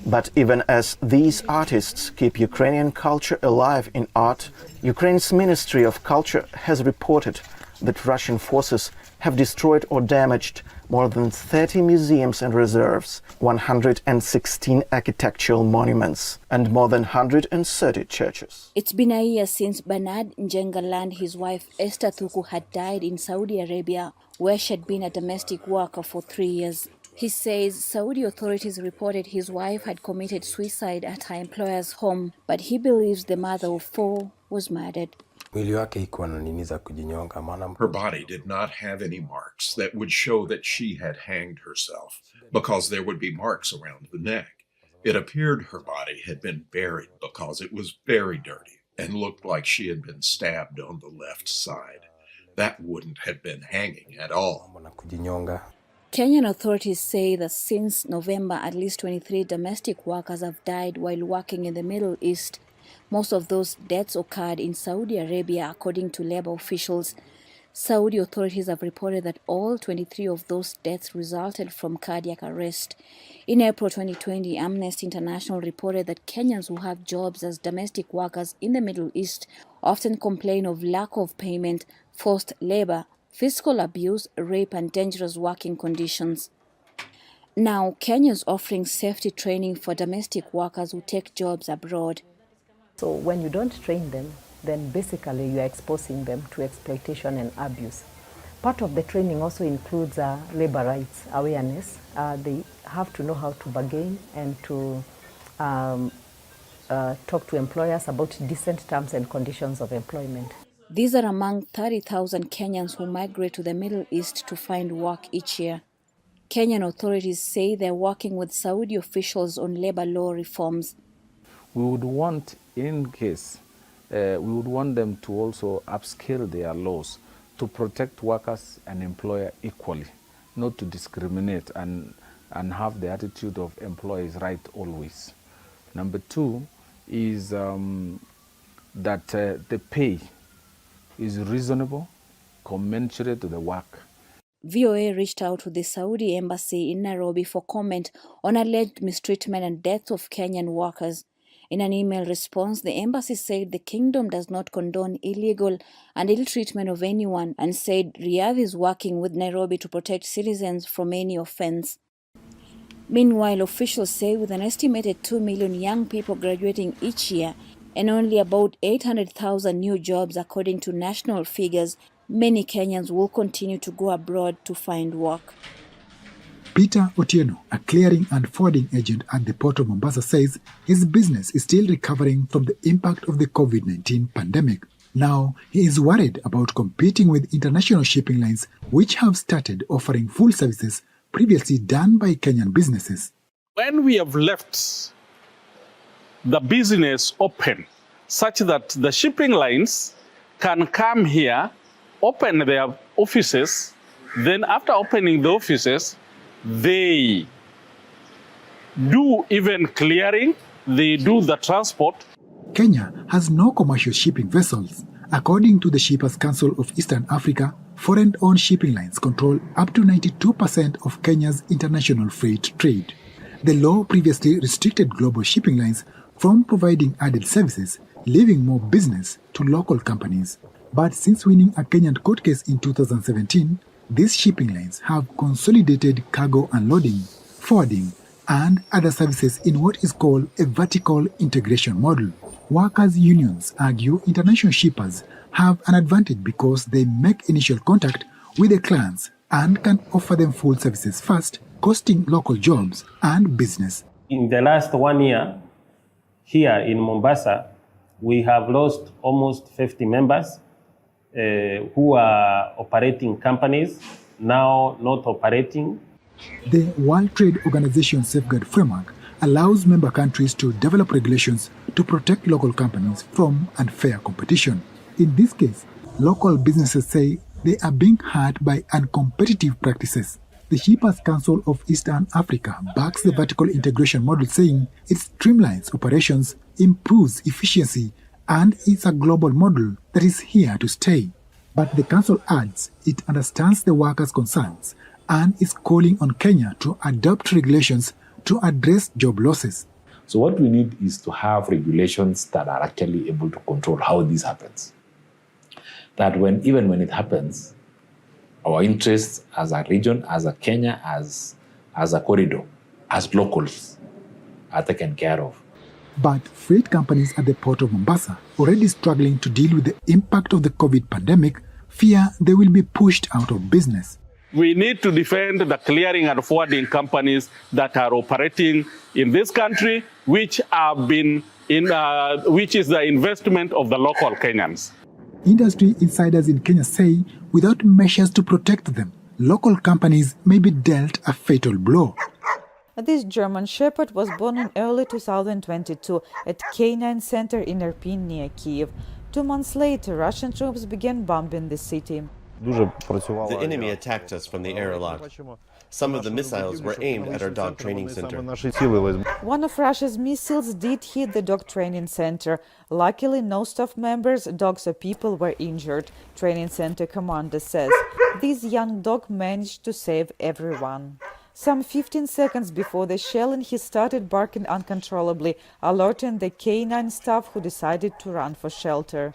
S2: But even as these artists keep Ukrainian culture alive in art, Ukraine's Ministry of Culture has reported that Russian forces have destroyed or damaged more than 30 museums and reserves, 116 architectural monuments, and more than 130 churches.
S13: It's been a year since Bernard Njengaland, his wife Esther Thuku, had died in Saudi Arabia, where she had been a domestic worker for 3 years. He says Saudi authorities reported his wife had committed suicide at her employer's home, but he believes the mother of 4 was murdered.
S26: Her body did not have any marks that would show that she had hanged herself, because there would be marks around the neck. It appeared her body had been buried because it was very dirty and looked like she had been stabbed on the left side. That wouldn't have been hanging at all.
S13: Kenyan authorities say that since November, at least 23 domestic workers have died while working in the Middle East. Most of those deaths occurred in Saudi Arabia, according to labor officials. Saudi authorities have reported that all 23 of those deaths resulted from cardiac arrest. In April 2020, Amnesty International reported that Kenyans who have jobs as domestic workers in the Middle East often complain of lack of payment, forced labor, physical abuse, rape, and dangerous working conditions. Now, Kenya is offering safety training for domestic workers who take jobs abroad.
S14: So when you don't train them, then basically you are exposing them to exploitation and abuse. Part of the training also includes labor rights awareness. They have to know how to bargain and to talk to employers about decent terms and conditions of employment.
S13: These are among 30,000 Kenyans who migrate to the Middle East to find work each year. Kenyan authorities say they're working with Saudi officials on labor law reforms.
S15: We would want, in case, we would want them to also upscale their laws to protect workers and employer equally, not to discriminate and have the attitude of employees right always. Number two is that the pay is reasonable, commensurate to the work.
S13: VOA reached out to the Saudi embassy in Nairobi for comment on alleged mistreatment and death of Kenyan workers. In an email response, the embassy said the kingdom does not condone illegal and ill treatment of anyone and said Riyadh is working with Nairobi to protect citizens from any offense. Meanwhile, officials say with an estimated 2 million young people graduating each year and only about 800,000 new jobs according to national figures, many Kenyans will continue to go abroad to find work.
S16: Peter Otieno, a clearing and forwarding agent at the Port of Mombasa, says his business is still recovering from the impact of the COVID-19 pandemic. Now, he is worried about competing with international shipping lines which have started offering full services previously done by Kenyan businesses.
S17: When we have left the business open such that the shipping lines can come here, open their offices, then after opening the offices, they do even clearing, they do the transport.
S16: Kenya has no commercial shipping vessels. According to the Shippers Council of Eastern Africa, foreign-owned shipping lines control up to 92% of Kenya's international freight trade. The law previously restricted global shipping lines from providing added services, leaving more business to local companies. But since winning a Kenyan court case in 2017, these shipping lines have consolidated cargo unloading, forwarding, and other services in what is called a vertical integration model. Workers' unions argue international shippers have an advantage because they make initial contact with the clients and can offer them full services first, costing local jobs and business.
S18: In the last 1 year, here in Mombasa, we have lost almost 50 members who are operating companies, now not operating.
S16: The World Trade Organization Safeguard Framework allows member countries to develop regulations to protect local companies from unfair competition. In this case, local businesses say they are being hurt by uncompetitive practices. The Shippers Council of Eastern Africa backs the vertical integration model, saying it streamlines operations, improves efficiency, and is a global model that is here to stay. But the council adds it understands the workers' concerns and is calling on Kenya to adopt regulations to address job losses.
S20: So what we need is to have regulations that are actually able to control how this happens. That even when it happens, our interests as a region, as a Kenya, as a corridor, as locals are taken care of.
S16: But freight companies at the Port of Mombasa, already struggling to deal with the impact of the COVID pandemic, fear they will be pushed out of business.
S17: We need to defend the clearing and forwarding companies that are operating in this country, which have been which is the investment of the local Kenyans.
S16: Industry insiders in Kenya say without measures to protect them, local companies may be dealt a fatal blow.
S21: This German Shepherd was born in early 2022 at K9 Center in Irpin near Kiev. 2 months later, Russian troops began bombing the city.
S6: The enemy attacked us from the air a lot. Some of the missiles were aimed at our dog training center.
S21: One of Russia's missiles did hit the dog training center. Luckily, no staff members, dogs or people were injured, training center commander says. This young dog managed to save everyone. Some 15 seconds before the shelling, he started barking uncontrollably, alerting the K9 staff who decided to run for shelter.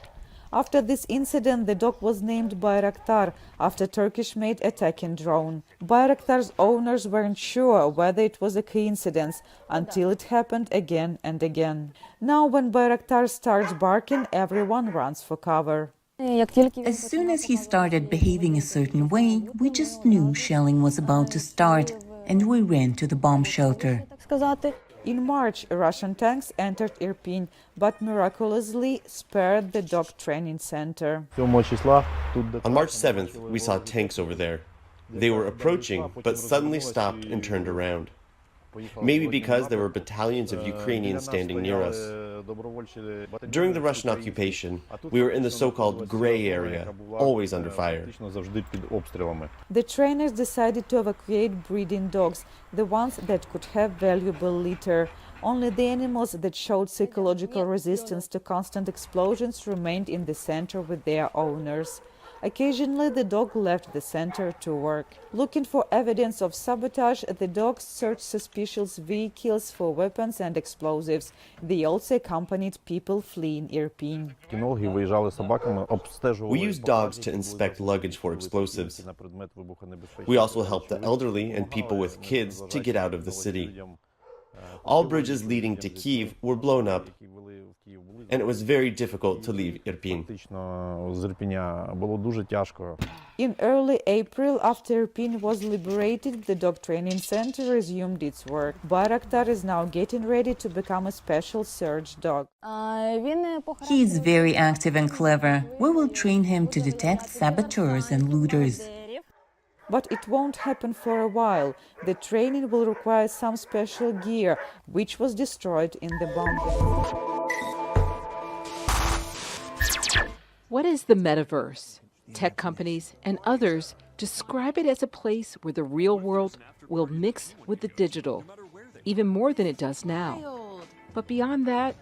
S21: After this incident, the dog was named Bayraktar after Turkish-made attacking drone. Bayraktar's owners weren't sure whether it was a coincidence until it happened again and again. Now, when Bayraktar starts barking, everyone runs for cover.
S11: As soon as he started behaving a certain way, we just knew shelling was about to start, and we ran to the bomb shelter.
S21: In March, Russian tanks entered Irpin, but miraculously spared the dog training center.
S6: On March 7th, we saw tanks over there. They were approaching, but suddenly stopped and turned around. Maybe because there were battalions of Ukrainians standing near us. During the Russian occupation, we were in the so-called gray area, always under fire.
S21: The trainers decided to evacuate breeding dogs, the ones that could have valuable litter. Only the animals that showed psychological resistance to constant explosions remained in the center with their owners. Occasionally, the dog left the center to work. Looking for evidence of sabotage, the dogs searched suspicious vehicles for weapons and explosives. They also accompanied people fleeing Irpin.
S6: We used dogs to inspect luggage for explosives. We also helped the elderly and people with kids to get out of the city. All bridges leading to Kyiv were blown up, and it was very difficult to leave Irpin.
S21: In early April, after Irpin was liberated, the dog training center resumed its work. Bayraktar is now getting ready to become a special search dog.
S11: He is very active and clever. We will train him to detect saboteurs and looters.
S21: But it won't happen for a while. The training will require some special gear, which was destroyed in the bombing.
S1: What is the metaverse? Tech companies and others describe it as a place where the real world will mix with the digital, even more than it does now. But beyond that,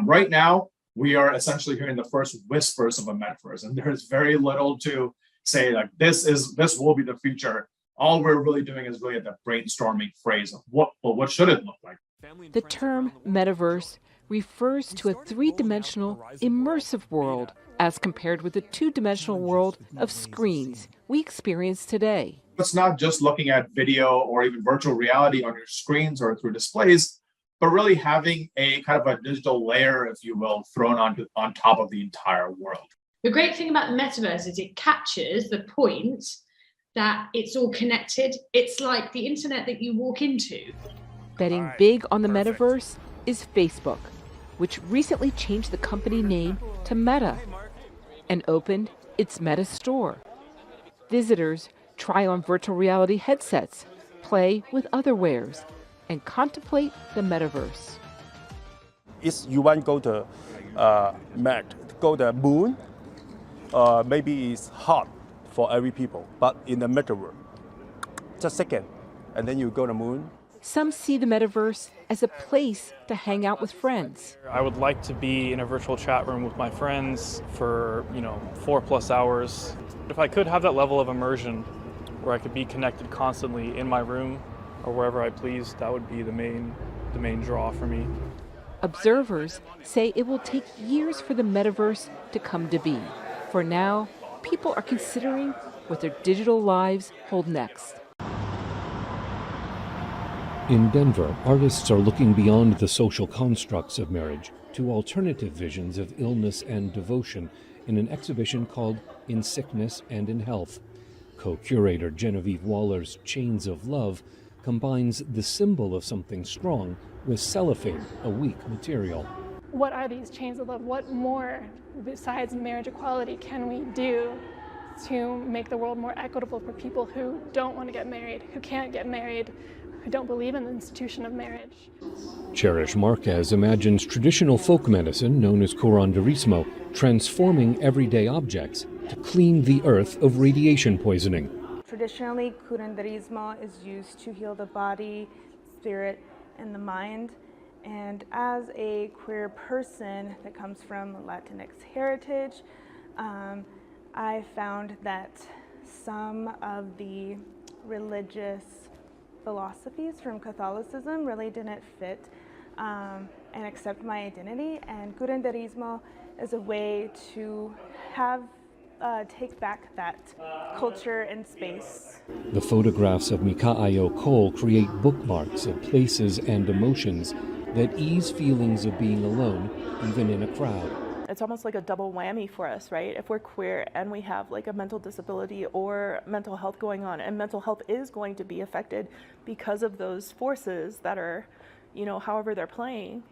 S4: right now, we are essentially hearing the first whispers of a metaverse, and there's very little to say like this will be the future. All we're really doing is really at the brainstorming phase of what should it look like.
S1: The term metaverse refers to a three-dimensional, immersive world as compared with the two-dimensional world of screens we experience today.
S4: It's not just looking at video or even virtual reality on your screens or through displays, but really having a kind of a digital layer, if you will, thrown on top of the entire world.
S7: The great thing about the metaverse is it captures the point that it's all connected. It's like the internet that you walk into.
S1: Betting big on the metaverse is Facebook, which recently changed the company name to Meta and opened its Meta store. Visitors try on virtual reality headsets, play with other wares, and contemplate the metaverse.
S9: If you want to go to the moon, maybe it's hard for every people, but in the metaverse, just a second, and then you go to the moon.
S1: Some see the metaverse as a place to hang out with friends.
S23: I would like to be in a virtual chat room with my friends for, 4+ hours. If I could have that level of immersion where I could be connected constantly in my room or wherever I please, that would be the main draw for me.
S1: Observers say it will take years for the metaverse to come to be. For now, people are considering what their digital lives hold next.
S24: In Denver, artists are looking beyond the social constructs of marriage to alternative visions of illness and devotion in an exhibition called In Sickness and in Health. Co-curator Genevieve Waller's Chains of Love combines the symbol of something strong with cellophane, a weak material.
S27: What are these chains of love? What more, besides marriage equality, can we do to make the world more equitable for people who don't want to get married, who can't get married, who don't believe in the institution of marriage?
S24: Cherish Marquez imagines traditional folk medicine, known as curanderismo, transforming everyday objects to clean the earth of radiation poisoning.
S28: Traditionally, curanderismo is used to heal the body, spirit, and the mind. And as a queer person that comes from Latinx heritage, I found that some of the religious philosophies from Catholicism really didn't fit and accept my identity. And curanderismo as a way to have take back that culture and space.
S24: The photographs of Mika'ayo Cole create bookmarks of places and emotions that ease feelings of being alone, even in a crowd.
S3: It's almost like a double whammy for us, right? If we're queer and we have like a mental disability or mental health going on, and mental health is going to be affected because of those forces that are, you know, however they're playing,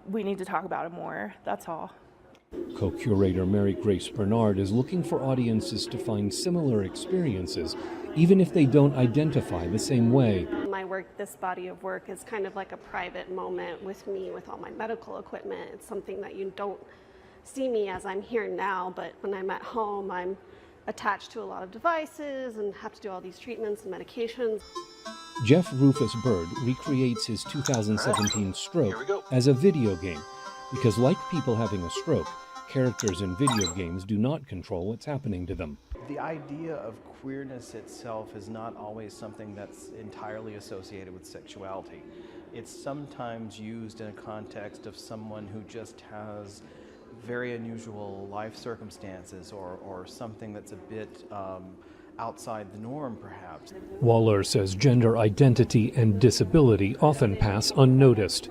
S3: we need to talk about it more, that's all.
S24: Co-curator Mary Grace Bernard is looking for audiences to find similar experiences, even if they don't identify the same way.
S5: My work, this body of work, is kind of like a private moment with me, with all my medical equipment. It's something that you don't see me as I'm here now, but when I'm at home, I'm attached to a lot of devices and have to do all these treatments and medications.
S24: Jeff Rufus Bird recreates his 2017 stroke as a video game, because like people having a stroke, characters in video games do not control what's happening to them.
S8: The idea of queerness itself is not always something that's entirely associated with sexuality. It's sometimes used in a context of someone who just has very unusual life circumstances or something that's a bit outside the norm, perhaps.
S24: Waller says gender identity and disability often pass unnoticed.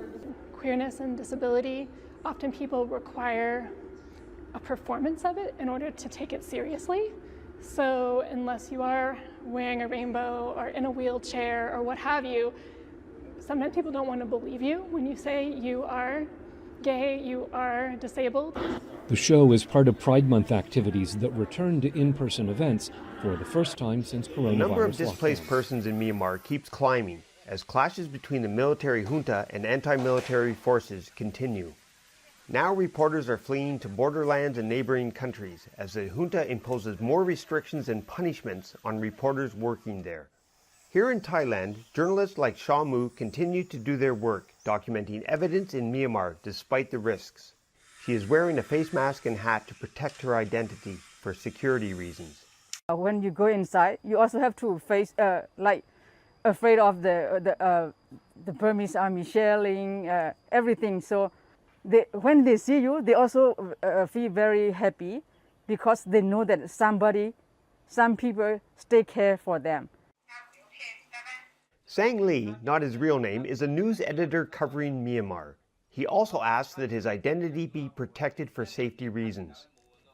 S27: Queerness and disability, often people require a performance of it in order to take it seriously. So unless you are wearing a rainbow or in a wheelchair or what have you, sometimes people don't want to believe you when you say you are gay, you are disabled.
S24: The show is part of Pride Month activities that return to in-person events for the first time since coronavirus.
S6: The number of displaced
S24: lockdowns.
S6: persons in Myanmar keeps climbing as clashes between the military junta and anti-military forces continue. Now reporters are fleeing to borderlands and neighboring countries as the junta imposes more restrictions and punishments on reporters working there. Here in Thailand, journalists like Shaw Mu continue to do their work, documenting evidence in Myanmar despite the risks. She is wearing a face mask and hat to protect her identity for security reasons.
S10: When you go inside, you also have to face, afraid of the Burmese army shelling, everything. So when they see you, they also feel very happy because they know that some people take care for them.
S6: Sang Lee, not his real name, is a news editor covering Myanmar. He also asks that his identity be protected for safety reasons.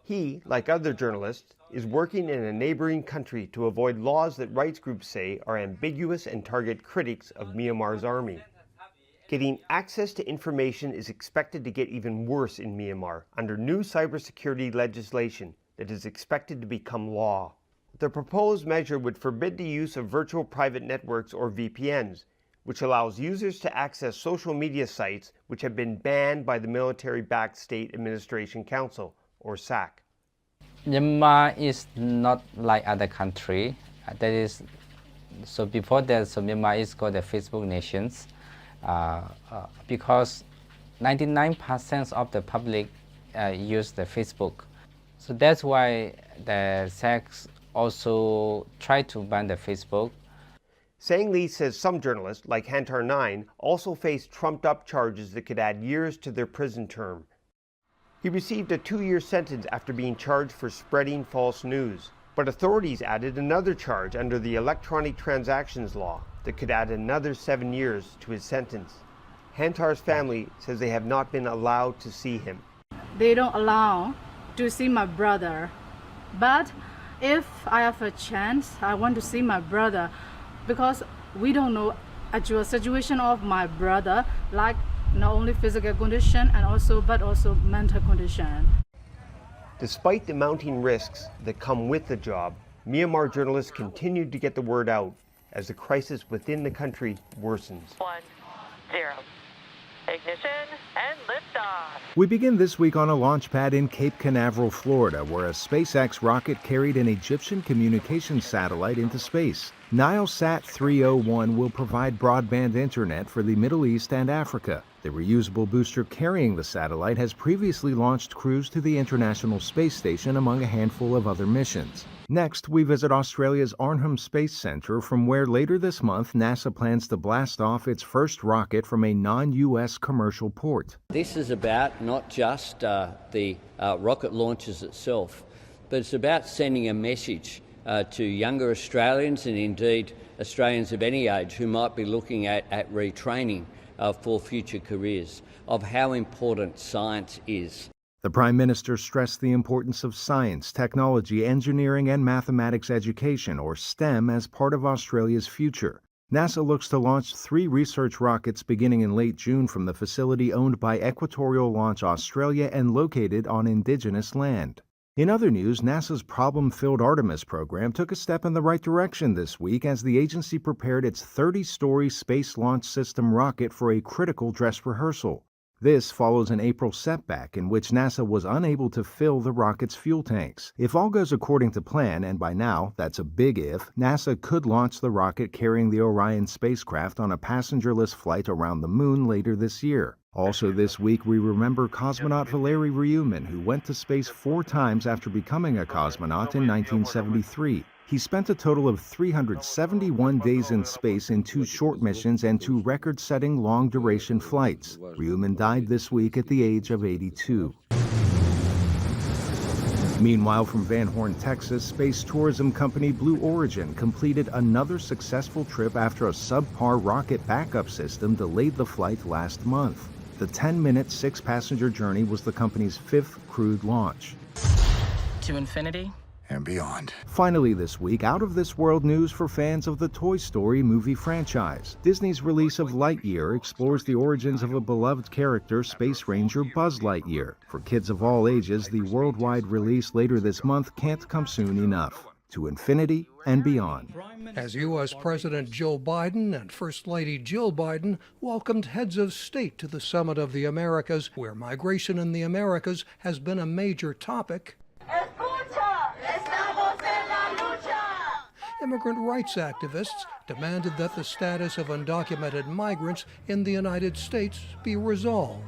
S6: He, like other journalists, is working in a neighboring country to avoid laws that rights groups say are ambiguous and target critics of Myanmar's army. Getting access to information is expected to get even worse in Myanmar under new cybersecurity legislation that is expected to become law. The proposed measure would forbid the use of virtual private networks or VPNs, which allows users to access social media sites which have been banned by the military-backed State Administration Council, or SAC.
S12: Myanmar is not like other country. Before that, Myanmar is called the Facebook nations because 99% of the public use the Facebook. So that's why the SAC also try to ban the Facebook.
S6: Sang Lee says some journalists, like Hantar 9, also face trumped-up charges that could add years to their prison term. He received a 2-year sentence after being charged for spreading false news, but authorities added another charge under the Electronic Transactions Law that could add another 7 years to his sentence. Hantar's family says they have not been allowed to see him.
S19: They don't allow to see my brother, but if I have a chance, I want to see my brother because we don't know actual situation of my brother, like not only physical condition but also mental condition.
S6: Despite the mounting risks that come with the job, Myanmar journalists continued to get the word out as the crisis within the country worsens.
S22: 1-0. Ignition and liftoff.
S25: We begin this week on a launch pad in Cape Canaveral, Florida, where a SpaceX rocket carried an Egyptian communications satellite into space. Nilesat 301 will provide broadband internet for the Middle East and Africa. The reusable booster carrying the satellite has previously launched crews to the International Space Station among a handful of other missions. Next, we visit Australia's Arnhem Space Centre, from where later this month NASA plans to blast off its first rocket from a non-US commercial port.
S2: This is about not just the rocket launches itself, but it's about sending a message to younger Australians and indeed Australians of any age who might be looking at retraining for future careers of how important science is.
S25: The Prime Minister stressed the importance of science, technology, engineering, and mathematics education, or STEM, as part of Australia's future. NASA looks to launch 3 research rockets beginning in late June from the facility owned by Equatorial Launch Australia and located on Indigenous land. In other news, NASA's problem-filled Artemis program took a step in the right direction this week as the agency prepared its 30-story Space Launch System rocket for a critical dress rehearsal. This follows an April setback in which NASA was unable to fill the rocket's fuel tanks. If all goes according to plan, and by now that's a big if, NASA could launch the rocket carrying the Orion spacecraft on a passengerless flight around the moon later this year. Also this week, we remember cosmonaut Valery Ryumin, who went to space 4 times after becoming a cosmonaut in 1973. He spent a total of 371 days in space in 2 short missions and 2 record-setting long-duration flights. Ryumin died this week at the age of 82. Meanwhile, from Van Horn, Texas, space tourism company Blue Origin completed another successful trip after a subpar rocket backup system delayed the flight last month. The 10-minute, 6-passenger journey was the company's 5th crewed launch.
S13: To infinity
S25: and beyond. Finally this week, out-of-this-world news for fans of the Toy Story movie franchise. Disney's release of Lightyear explores the origins of a beloved character, Space Ranger Buzz Lightyear. For kids of all ages, the worldwide release later this month can't come soon enough. To infinity and beyond.
S14: As U.S. President Joe Biden and First Lady Jill Biden welcomed heads of state to the Summit of the Americas, where migration in the Americas has been a major topic, immigrant rights activists demanded that the status of undocumented migrants in the United States be resolved.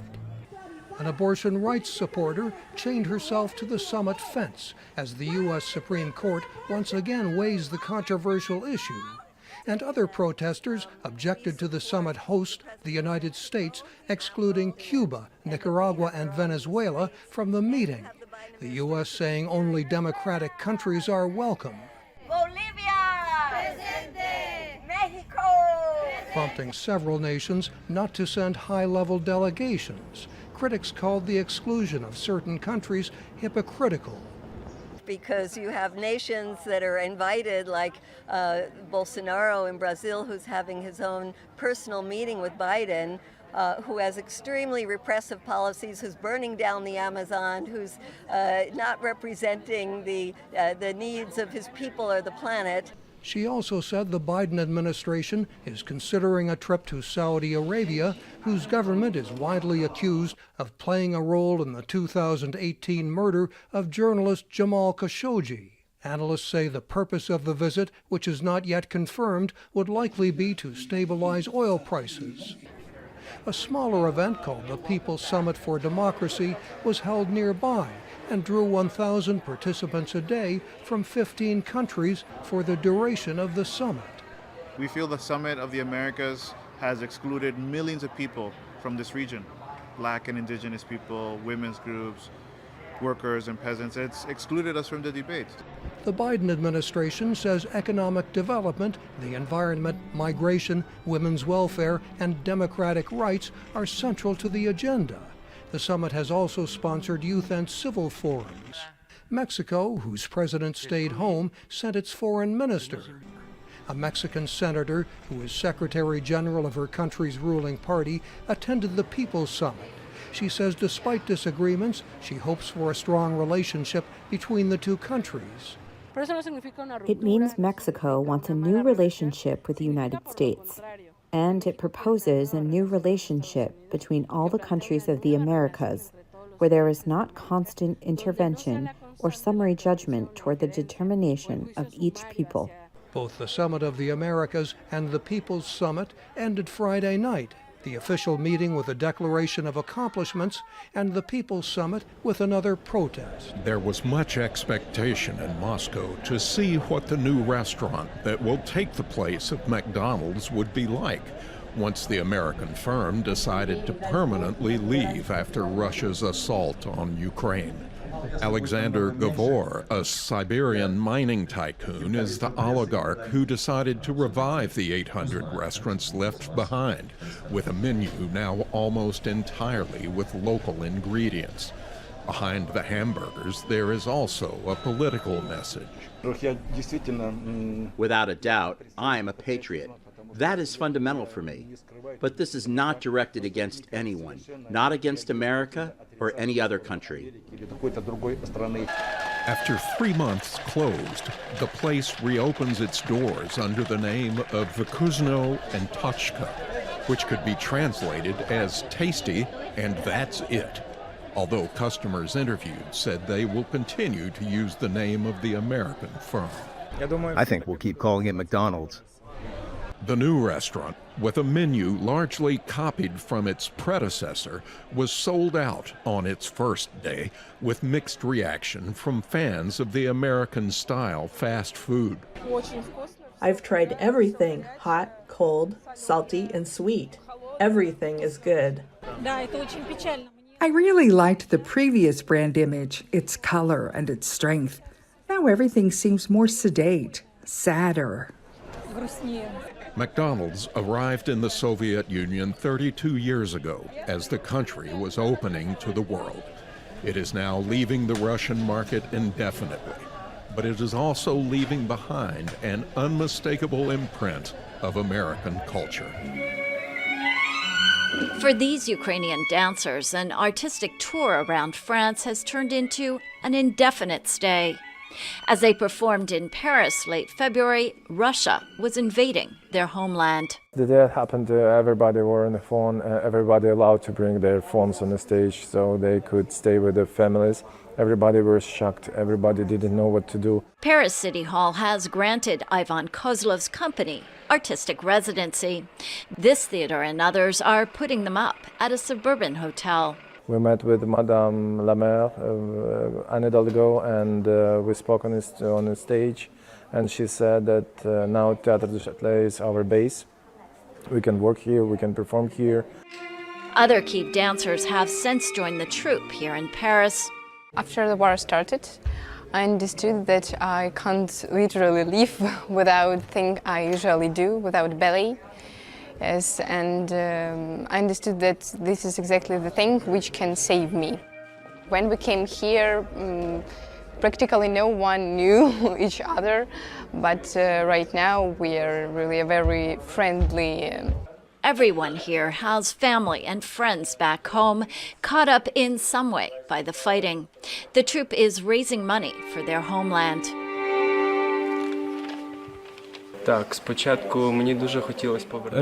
S14: An abortion rights supporter chained herself to the summit fence as the U.S. Supreme Court once again weighs the controversial issue. And other protesters objected to the summit host, the United States, excluding Cuba, Nicaragua, and Venezuela from the meeting. The U.S. saying only democratic countries are welcome. Prompting several nations not to send high-level delegations. Critics called the exclusion of certain countries hypocritical.
S15: Because you have nations that are invited, like Bolsonaro in Brazil, who's having his own personal meeting with Biden, who has extremely repressive policies, who's burning down the Amazon, who's not representing the needs of his people or the planet.
S14: She also said the Biden administration is considering a trip to Saudi Arabia, whose government is widely accused of playing a role in the 2018 murder of journalist Jamal Khashoggi. Analysts say the purpose of the visit, which is not yet confirmed, would likely be to stabilize oil prices. A smaller event called the People's Summit for Democracy was held nearby and drew 1,000 participants a day from 15 countries for the duration of the summit.
S17: We feel the Summit of the Americas has excluded millions of people from this region. Black and indigenous people, women's groups, workers and peasants. It's excluded us from the debate.
S14: The Biden administration says economic development, the environment, migration, women's welfare, and democratic rights are central to the agenda. The summit has also sponsored youth and civil forums. Mexico, whose president stayed home, sent its foreign minister. A Mexican senator, who is Secretary General of her country's ruling party, attended the People's Summit. She says despite disagreements, she hopes for a strong relationship between the two countries.
S18: It means Mexico wants a new relationship with the United States, and it proposes a new relationship between all the countries of the Americas, where there is not constant intervention or summary judgment toward the determination of each people.
S14: Both the Summit of the Americas and the People's Summit ended Friday night, the official meeting with a declaration of accomplishments, and the People's Summit with another protest.
S4: There was much expectation in Moscow to see what the new restaurant that will take the place of McDonald's would be like once the American firm decided to permanently leave after Russia's assault on Ukraine. Alexander Gavor, a Siberian mining tycoon, is the oligarch who decided to revive the 800 restaurants left behind, with a menu now almost entirely with local ingredients. Behind the hamburgers, there is also a political message.
S7: Without a doubt, I am a patriot. That is fundamental for me. But this is not directed against anyone, not against America or any other country.
S4: After 3 months closed, the place reopens its doors under the name of Vkuzno and Tochka, which could be translated as tasty and that's it. Although customers interviewed said they will continue to use the name of the American firm.
S25: I think we'll keep calling it McDonald's.
S4: The new restaurant, with a menu largely copied from its predecessor, was sold out on its first day, with mixed reaction from fans of the American-style fast food.
S9: I've tried everything, hot, cold, salty, and sweet. Everything is good.
S11: I really liked the previous brand image, its color and its strength. Now everything seems more sedate, sadder.
S4: McDonald's arrived in the Soviet Union 32 years ago as the country was opening to the world. It is now leaving the Russian market indefinitely, but it is also leaving behind an unmistakable imprint of American culture.
S16: For these Ukrainian dancers, an artistic tour around France has turned into an indefinite stay. As they performed in Paris late February, Russia was invading their homeland.
S20: The day it happened, everybody were on the phone, everybody allowed to bring their phones on the stage so they could stay with their families. Everybody was shocked, everybody didn't know what to do.
S16: Paris City Hall has granted Ivan Kozlov's company artistic residency. This theater and others are putting them up at a suburban hotel.
S20: We met with Madame Lamère, Anne Hidalgo, and we spoke on the stage. And she said that now Théâtre du Châtelet is our base. We can work here, we can perform here.
S16: Other key dancers have since joined the troupe here in Paris.
S21: After the war started, I understood that I can't literally live without things I usually do, without ballet. Yes, and I understood that this is exactly the thing which can save me. When we came here, practically no one knew each other, but right now we are really a very friendly.
S16: Everyone here has family and friends back home, caught up in some way by the fighting. The troupe is raising money for their homeland.
S26: At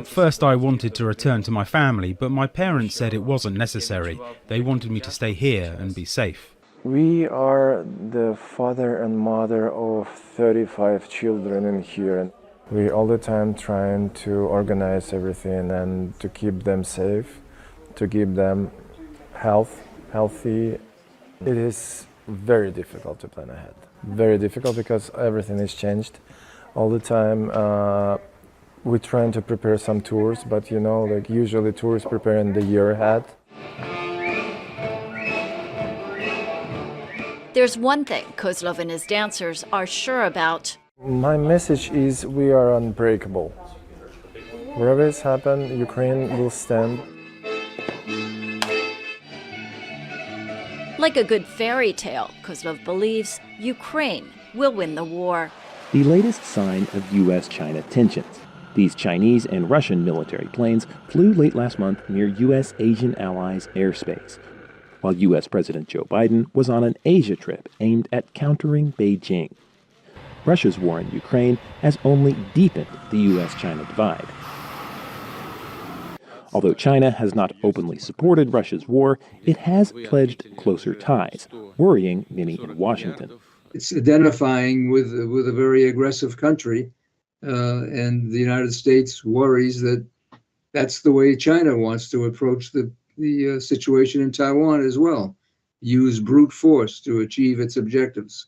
S26: first I wanted to return to my family, but my parents said it wasn't necessary. They wanted me to stay here and be safe.
S20: We are the father and mother of 35 children in here. We're all the time trying to organize everything and to keep them safe, to keep them healthy. It is very difficult to plan ahead. Very difficult because everything is changed. All the time we're trying to prepare some tours, but like usually tours prepare in the year ahead.
S16: There's one thing Kozlov and his dancers are sure about.
S20: My message is we are unbreakable. Wherever it's happened, Ukraine will stand.
S16: Like a good fairy tale, Kozlov believes Ukraine will win the war.
S29: The latest sign of U.S.-China tensions. These Chinese and Russian military planes flew late last month near U.S. Asian allies' airspace, while U.S. President Joe Biden was on an Asia trip aimed at countering Beijing. Russia's war in Ukraine has only deepened the U.S.-China divide. Although China has not openly supported Russia's war, it has pledged closer ties, worrying many in Washington.
S30: It's identifying with a very aggressive country, and the United States worries that That's the way China wants to approach the situation in Taiwan as well. Use brute force to achieve its objectives.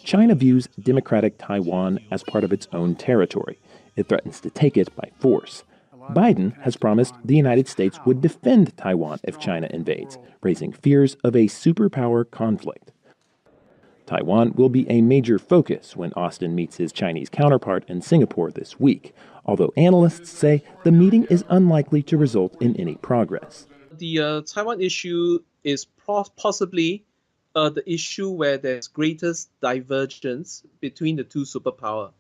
S29: China views democratic Taiwan as part of its own territory. It threatens to take it by force. Biden has promised the United States would defend Taiwan if China invades, raising fears of a superpower conflict. Taiwan will be a major focus when Austin meets his Chinese counterpart in Singapore this week, although analysts say the meeting is unlikely to result in any progress.
S1: The Taiwan issue is possibly the issue where there's greatest divergence between the two superpowers.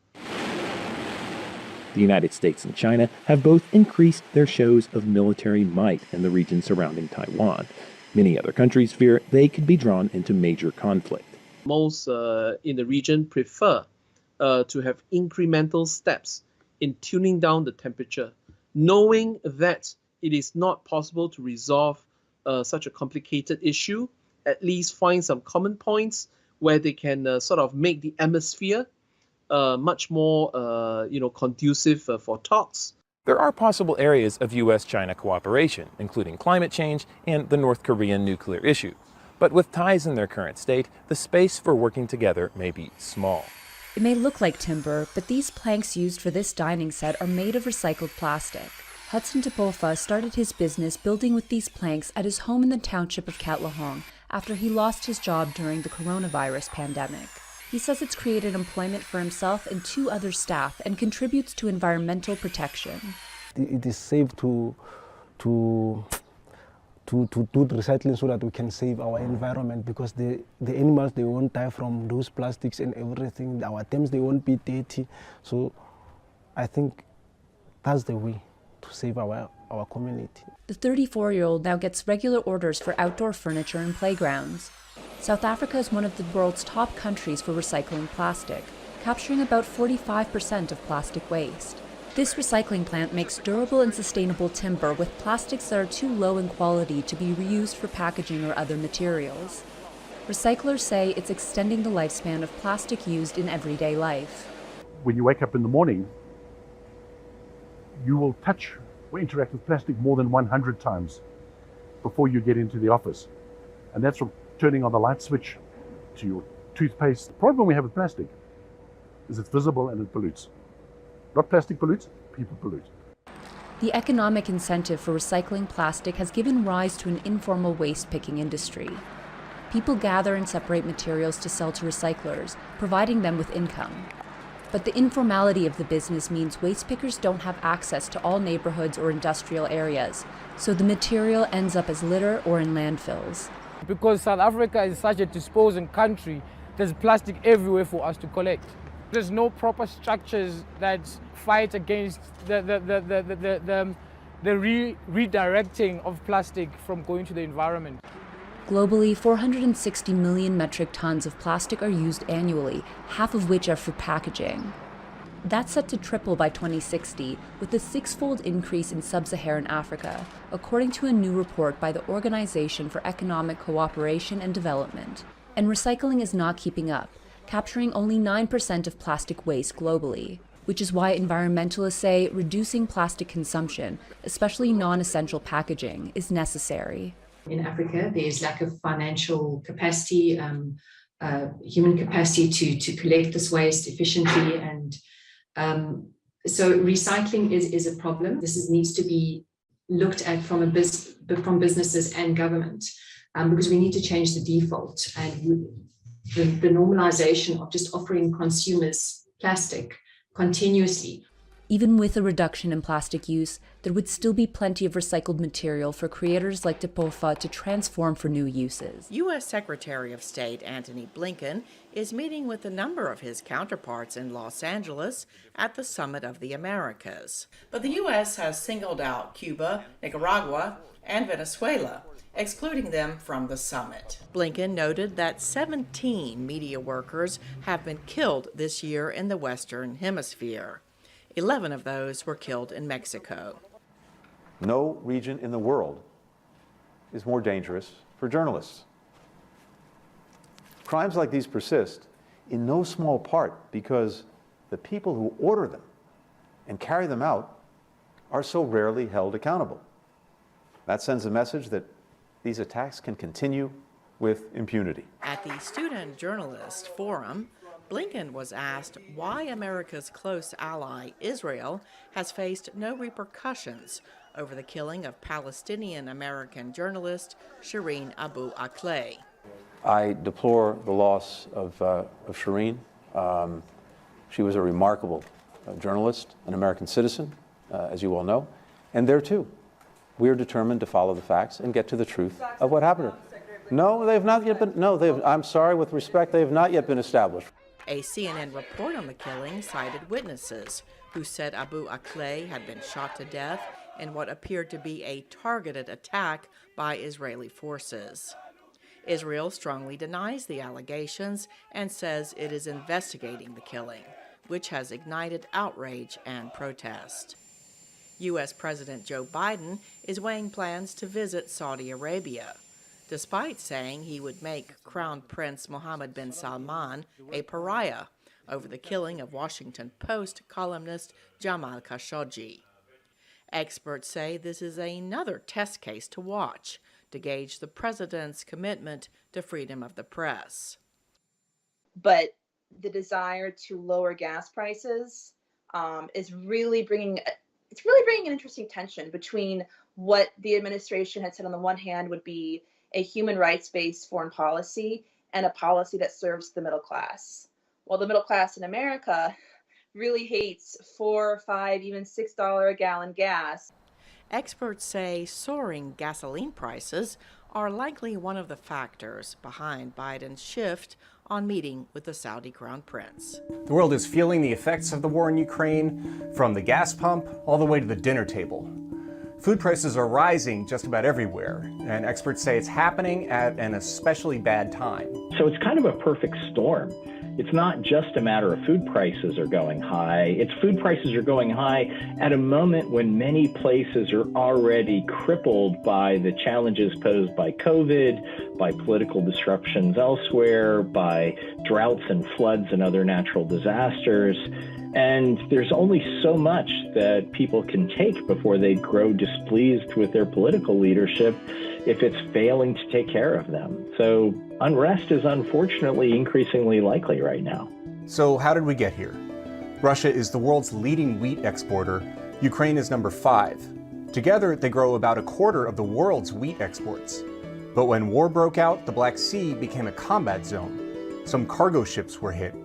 S29: The United States and China have both increased their shows of military might in the region surrounding Taiwan. Many other countries fear they could be drawn into major conflict.
S1: Most in the region prefer to have incremental steps in tuning down the temperature, knowing that it is not possible to resolve such a complicated issue, at least find some common points where they can sort of make the atmosphere much more conducive for talks.
S3: There are possible areas of U.S.-China cooperation, including climate change and the North Korean nuclear issue. But with ties in their current state, the space for working together may be small.
S5: It may look like timber, but these planks used for this dining set are made of recycled plastic. Hudson Tepofa started his business building with these planks at his home in the township of Katlehong after he lost his job during the coronavirus pandemic. He says it's created employment for himself and 2 other staff and contributes to environmental protection.
S8: It is safe to do the recycling so that we can save our environment, because the animals, they won't die from those plastics and everything. Our dams, they won't be dirty. So I think that's the way to save our community.
S5: The 34-year-old now gets regular orders for outdoor furniture and playgrounds. South Africa is one of the world's top countries for recycling plastic, capturing about 45% of plastic waste. This recycling plant makes durable and sustainable timber with plastics that are too low in quality to be reused for packaging or other materials. Recyclers say it's extending the lifespan of plastic used in everyday life.
S10: When you wake up in the morning, you will touch or interact with plastic more than 100 times before you get into the office. And that's from turning on the light switch to your toothpaste. The problem we have with plastic is it's visible and it pollutes. Not plastic pollutes, people pollute.
S5: The economic incentive for recycling plastic has given rise to an informal waste picking industry. People gather and separate materials to sell to recyclers, providing them with income. But the informality of the business means waste pickers don't have access to all neighborhoods or industrial areas, so the material ends up as litter or in landfills.
S12: Because South Africa is such a disposing country, there's plastic everywhere for us to collect. There's no proper structures that fight against the redirecting of plastic from going to the environment.
S5: Globally, 460 million metric tons of plastic are used annually, half of which are for packaging. That's set to triple by 2060, with a 6-fold increase in sub-Saharan Africa, according to a new report by the Organization for Economic Cooperation and Development. And recycling is not keeping up, capturing only 9% of plastic waste globally, which is why environmentalists say reducing plastic consumption, especially non-essential packaging, is necessary.
S23: In Africa, there is lack of financial capacity, human capacity to collect this waste efficiently, and so recycling is a problem. This needs to be looked at from businesses and government, because we need to change the default and the normalization of just offering consumers plastic continuously.
S5: Even with a reduction in plastic use, there would still be plenty of recycled material for creators like Tepofa to transform for new uses.
S24: U.S. Secretary of State Antony Blinken is meeting with a number of his counterparts in Los Angeles at the Summit of the Americas. But the U.S. has singled out Cuba, Nicaragua, and Venezuela, excluding them from the summit. Blinken noted that 17 media workers have been killed this year in the Western Hemisphere. 11 of those were killed in Mexico.
S27: No region in the world is more dangerous for journalists. Crimes like these persist in no small part because the people who order them and carry them out are so rarely held accountable. That sends a message that these attacks can continue with impunity.
S24: At the Student Journalist Forum, Blinken was asked why America's close ally, Israel, has faced no repercussions over the killing of Palestinian-American journalist Shireen Abu Akleh.
S2: I deplore the loss of Shireen. She was a remarkable journalist, an American citizen, as you all know, and there too, we are determined to follow the facts and get to the truth of what happened to her. No, they have not yet been, I'm sorry, with respect, they have not yet been established.
S24: A CNN report on the killing cited witnesses who said Abu Akleh had been shot to death in what appeared to be a targeted attack by Israeli forces. Israel strongly denies the allegations and says it is investigating the killing, which has ignited outrage and protest. U.S. President Joe Biden is weighing plans to visit Saudi Arabia, despite saying he would make Crown Prince Mohammed bin Salman a pariah over the killing of Washington Post columnist Jamal Khashoggi. Experts say this is another test case to watch to gauge the president's commitment to freedom of the press.
S6: But the desire to lower gas prices is really bringing an interesting tension between what the administration had said on the one hand would be a human rights-based foreign policy and a policy that serves the middle class. While the middle class in America really hates $4, $5, even $6 a gallon gas.
S24: Experts say soaring gasoline prices are likely one of the factors behind Biden's shift on meeting with the Saudi Crown Prince.
S13: The world is feeling the effects of the war in Ukraine, from the gas pump all the way to the dinner table. Food prices are rising just about everywhere, and experts say it's happening at an especially bad time.
S14: So it's kind of a perfect storm. It's not just a matter of food prices are going high. It's food prices are going high at a moment when many places are already crippled by the challenges posed by COVID, by political disruptions elsewhere, by droughts and floods and other natural disasters. And there's only so much that people can take before they grow displeased with their political leadership if it's failing to take care of them. So unrest is unfortunately increasingly likely right now.
S13: So how did we get here? Russia is the world's leading wheat exporter. Ukraine is number 5. Together, they grow about a quarter of the world's wheat exports. But when war broke out, the Black Sea became a combat zone. Some cargo ships were hit.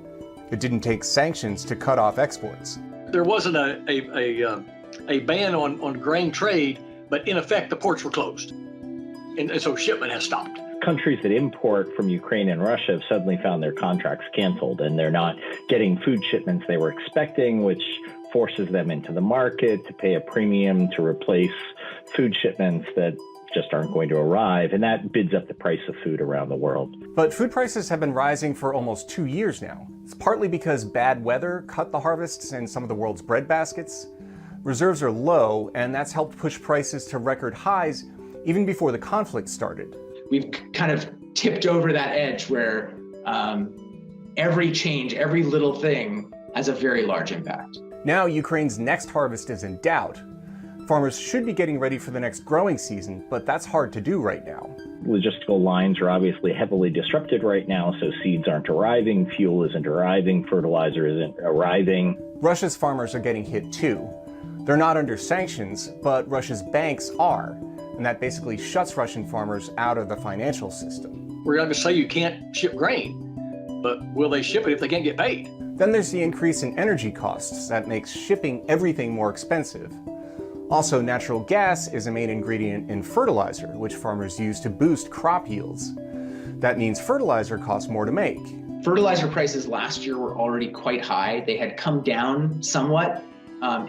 S13: It didn't take sanctions to cut off exports.
S15: There wasn't a ban on grain trade, but in effect, the ports were closed. And so shipment has stopped.
S14: Countries that import from Ukraine and Russia have suddenly found their contracts canceled, and they're not getting food shipments they were expecting, which forces them into the market to pay a premium to replace food shipments that just aren't going to arrive, and that bids up the price of food around the world.
S13: But food prices have been rising for almost 2 years now. It's partly because bad weather cut the harvests in some of the world's bread baskets. Reserves are low, and that's helped push prices to record highs even before the conflict started.
S17: We've kind of tipped over that edge where every change, every little thing has a very large impact.
S13: Now Ukraine's next harvest is in doubt. Farmers should be getting ready for the next growing season, but that's hard to do right now.
S14: Logistical lines are obviously heavily disrupted right now, so seeds aren't arriving, fuel isn't arriving, fertilizer isn't arriving.
S13: Russia's farmers are getting hit too. They're not under sanctions, but Russia's banks are, and that basically shuts Russian farmers out of the financial system.
S15: We're not going to say you can't ship grain, but will they ship it if they can't get paid?
S13: Then there's the increase in energy costs that makes shipping everything more expensive. Also, natural gas is a main ingredient in fertilizer, which farmers use to boost crop yields. That means fertilizer costs more to make.
S17: Fertilizer prices last year were already quite high. They had come down somewhat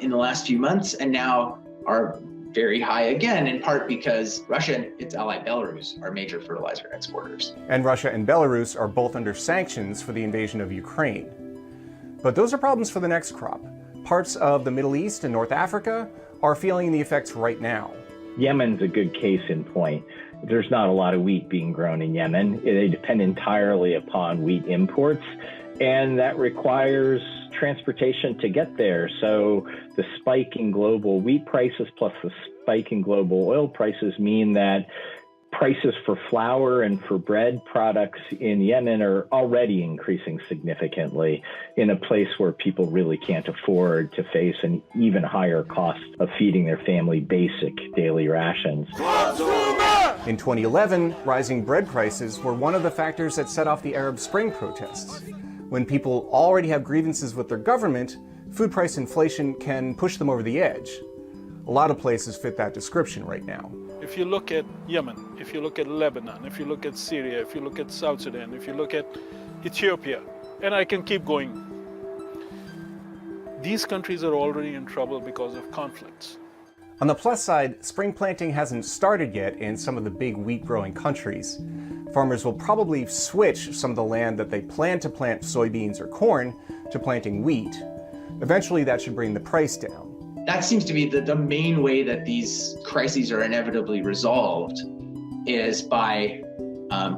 S17: in the last few months and now are very high again, in part because Russia and its ally Belarus are major fertilizer exporters.
S13: And Russia and Belarus are both under sanctions for the invasion of Ukraine. But those are problems for the next crop. Parts of the Middle East and North Africa are feeling the effects right now.
S14: Yemen's a good case in point. There's not a lot of wheat being grown in Yemen. They depend entirely upon wheat imports, and that requires transportation to get there. So the spike in global wheat prices plus the spike in global oil prices mean that prices for flour and for bread products in Yemen are already increasing significantly in a place where people really can't afford to face an even higher cost of feeding their family basic daily rations.
S13: In 2011, rising bread prices were one of the factors that set off the Arab Spring protests. When people already have grievances with their government, food price inflation can push them over the edge. A lot of places fit that description right now.
S4: If you look at Yemen, if you look at Lebanon, if you look at Syria, if you look at South Sudan, if you look at Ethiopia, and I can keep going, these countries are already in trouble because of conflicts.
S13: On the plus side, spring planting hasn't started yet in some of the big wheat-growing countries. Farmers will probably switch some of the land that they plan to plant soybeans or corn to planting wheat. Eventually, that should bring the price down.
S17: That seems to be the main way that these crises are inevitably resolved, is by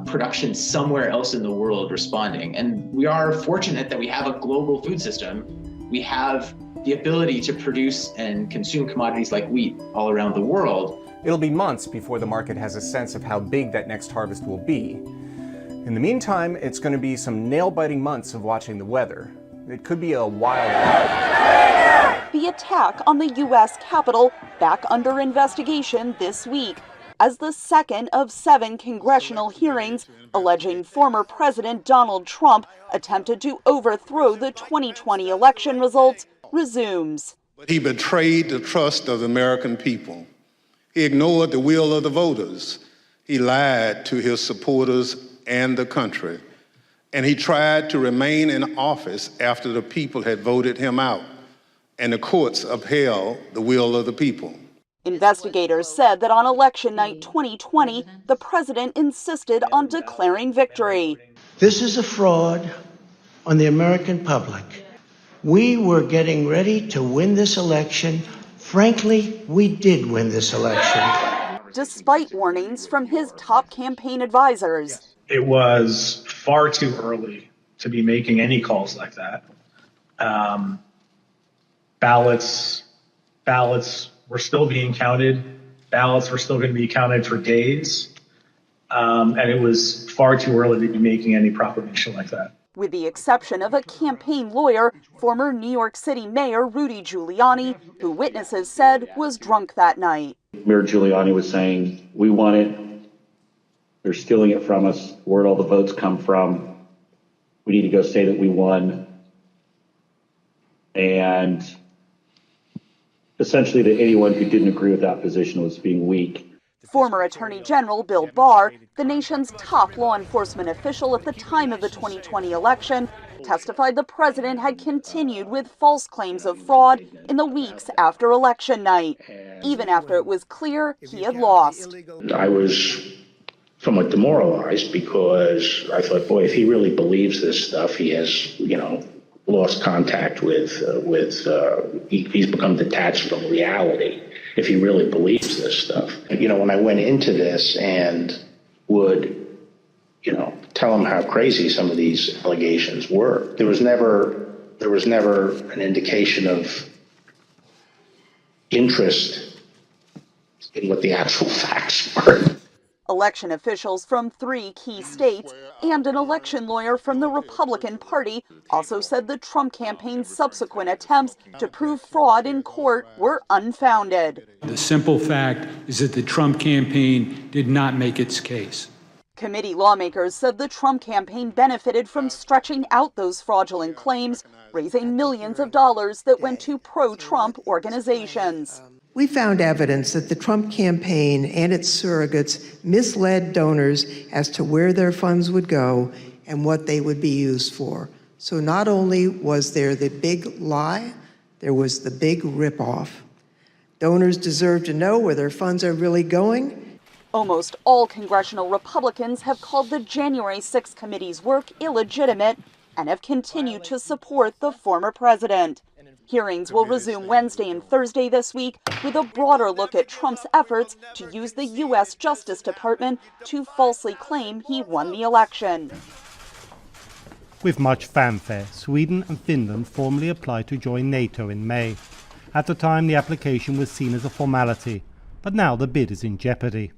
S17: production somewhere else in the world responding. And we are fortunate that we have a global food system. We have the ability to produce and consume commodities like wheat all around the world.
S13: It'll be months before the market has a sense of how big that next harvest will be. In the meantime, it's going to be some nail-biting months of watching the weather. It could be a wild ride.
S7: The attack on the U.S. Capitol back under investigation this week as the second of 7 congressional hearings alleging former President Donald Trump attempted to overthrow the 2020 election results resumes.
S9: But he betrayed the trust of the American people. He ignored the will of the voters. He lied to his supporters and the country. And he tried to remain in office after the people had voted him out, and the courts upheld the will of the people.
S7: Investigators said that on election night 2020, the president insisted on declaring victory.
S11: This is a fraud on the American public. We were getting ready to win this election. Frankly, we did win this election.
S7: Despite warnings from his top campaign advisors.
S18: It was far too early to be making any calls like that. Ballots were still being counted. Ballots were still going to be counted for days. And it was far too early to be making any proclamation like that.
S7: With the exception of a campaign lawyer, former New York City Mayor Rudy Giuliani, who witnesses said was drunk that night.
S19: Mayor Giuliani was saying, we want it. They're stealing it from us. Where'd all the votes come from? We need to go say that we won. And essentially that anyone who didn't agree with that position was being weak.
S7: Former Attorney General Bill Barr, the nation's top law enforcement official at the time of the 2020 election, testified the president had continued with false claims of fraud in the weeks after election night, even after it was clear he had lost.
S19: I was somewhat demoralized because I thought, boy, if he really believes this stuff, he has, lost contact with he's become detached from reality if he really believes this stuff. When I went into this and would, tell him how crazy some of these allegations were, there was never an indication of interest in what the actual facts were.
S7: Election officials from 3 key states and an election lawyer from the Republican Party also said the Trump campaign's subsequent attempts to prove fraud in court were unfounded.
S21: The simple fact is that the Trump campaign did not make its case.
S7: Committee lawmakers said the Trump campaign benefited from stretching out those fraudulent claims, raising millions of dollars that went to pro-Trump organizations.
S22: We found evidence that the Trump campaign and its surrogates misled donors as to where their funds would go and what they would be used for. So not only was there the big lie, there was the big ripoff. Donors deserve to know where their funds are really going.
S7: Almost all congressional Republicans have called the January 6th committee's work illegitimate and have continued to support the former president. Hearings will resume Wednesday and Thursday this week with a broader look at Trump's efforts to use the U.S. Justice Department to falsely claim he won the election.
S1: With much fanfare, Sweden and Finland formally applied to join NATO in May. At the time, the application was seen as a formality, but now the bid is in jeopardy.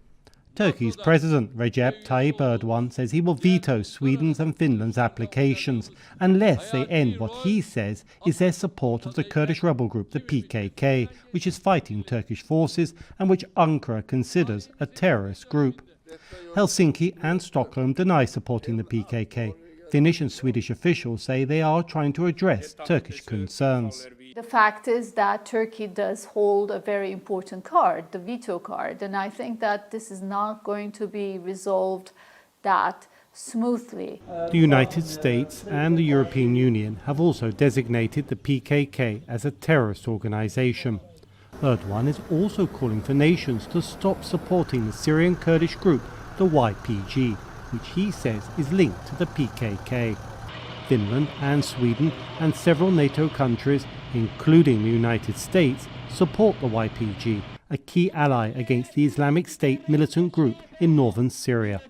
S1: Turkey's President Recep Tayyip Erdogan says he will veto Sweden's and Finland's applications unless they end what he says is their support of the Kurdish rebel group, the PKK, which is fighting Turkish forces and which Ankara considers a terrorist group. Helsinki and Stockholm deny supporting the PKK. Finnish and Swedish officials say they are trying to address Turkish concerns.
S3: The fact is that Turkey does hold a very important card, the veto card, and I think that this is not going to be resolved that smoothly.
S1: The United States and the European Union have also designated the PKK as a terrorist organization. Erdogan is also calling for nations to stop supporting the Syrian Kurdish group, the YPG, which he says is linked to the PKK. Finland and Sweden and several NATO countries, including the United States, support the YPG, a key ally against the Islamic State militant group in northern Syria.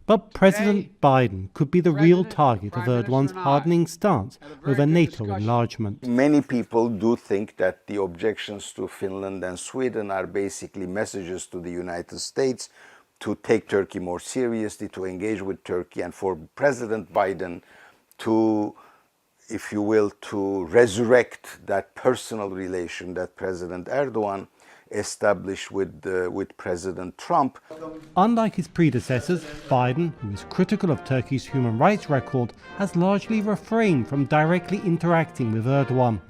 S1: But President Biden could be the real target of Erdogan's hardening stance over NATO enlargement.
S8: Many people do think that the objections to Finland and Sweden are basically messages to the United States to take Turkey more seriously, to engage with Turkey, and for President Biden to, if you will, to resurrect that personal relation that President Erdogan established with President Trump.
S1: Unlike his predecessors, Biden, who is critical of Turkey's human rights record, has largely refrained from directly interacting with Erdogan.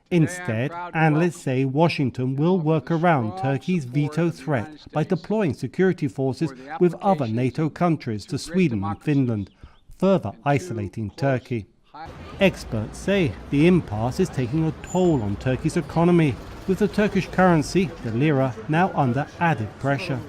S1: Instead, analysts say Washington will work around Turkey's veto threat by deploying security forces with other NATO countries to Sweden and Finland, further isolating Turkey. Experts say the impasse is taking a toll on Turkey's economy, with the Turkish currency, the lira, now under added pressure.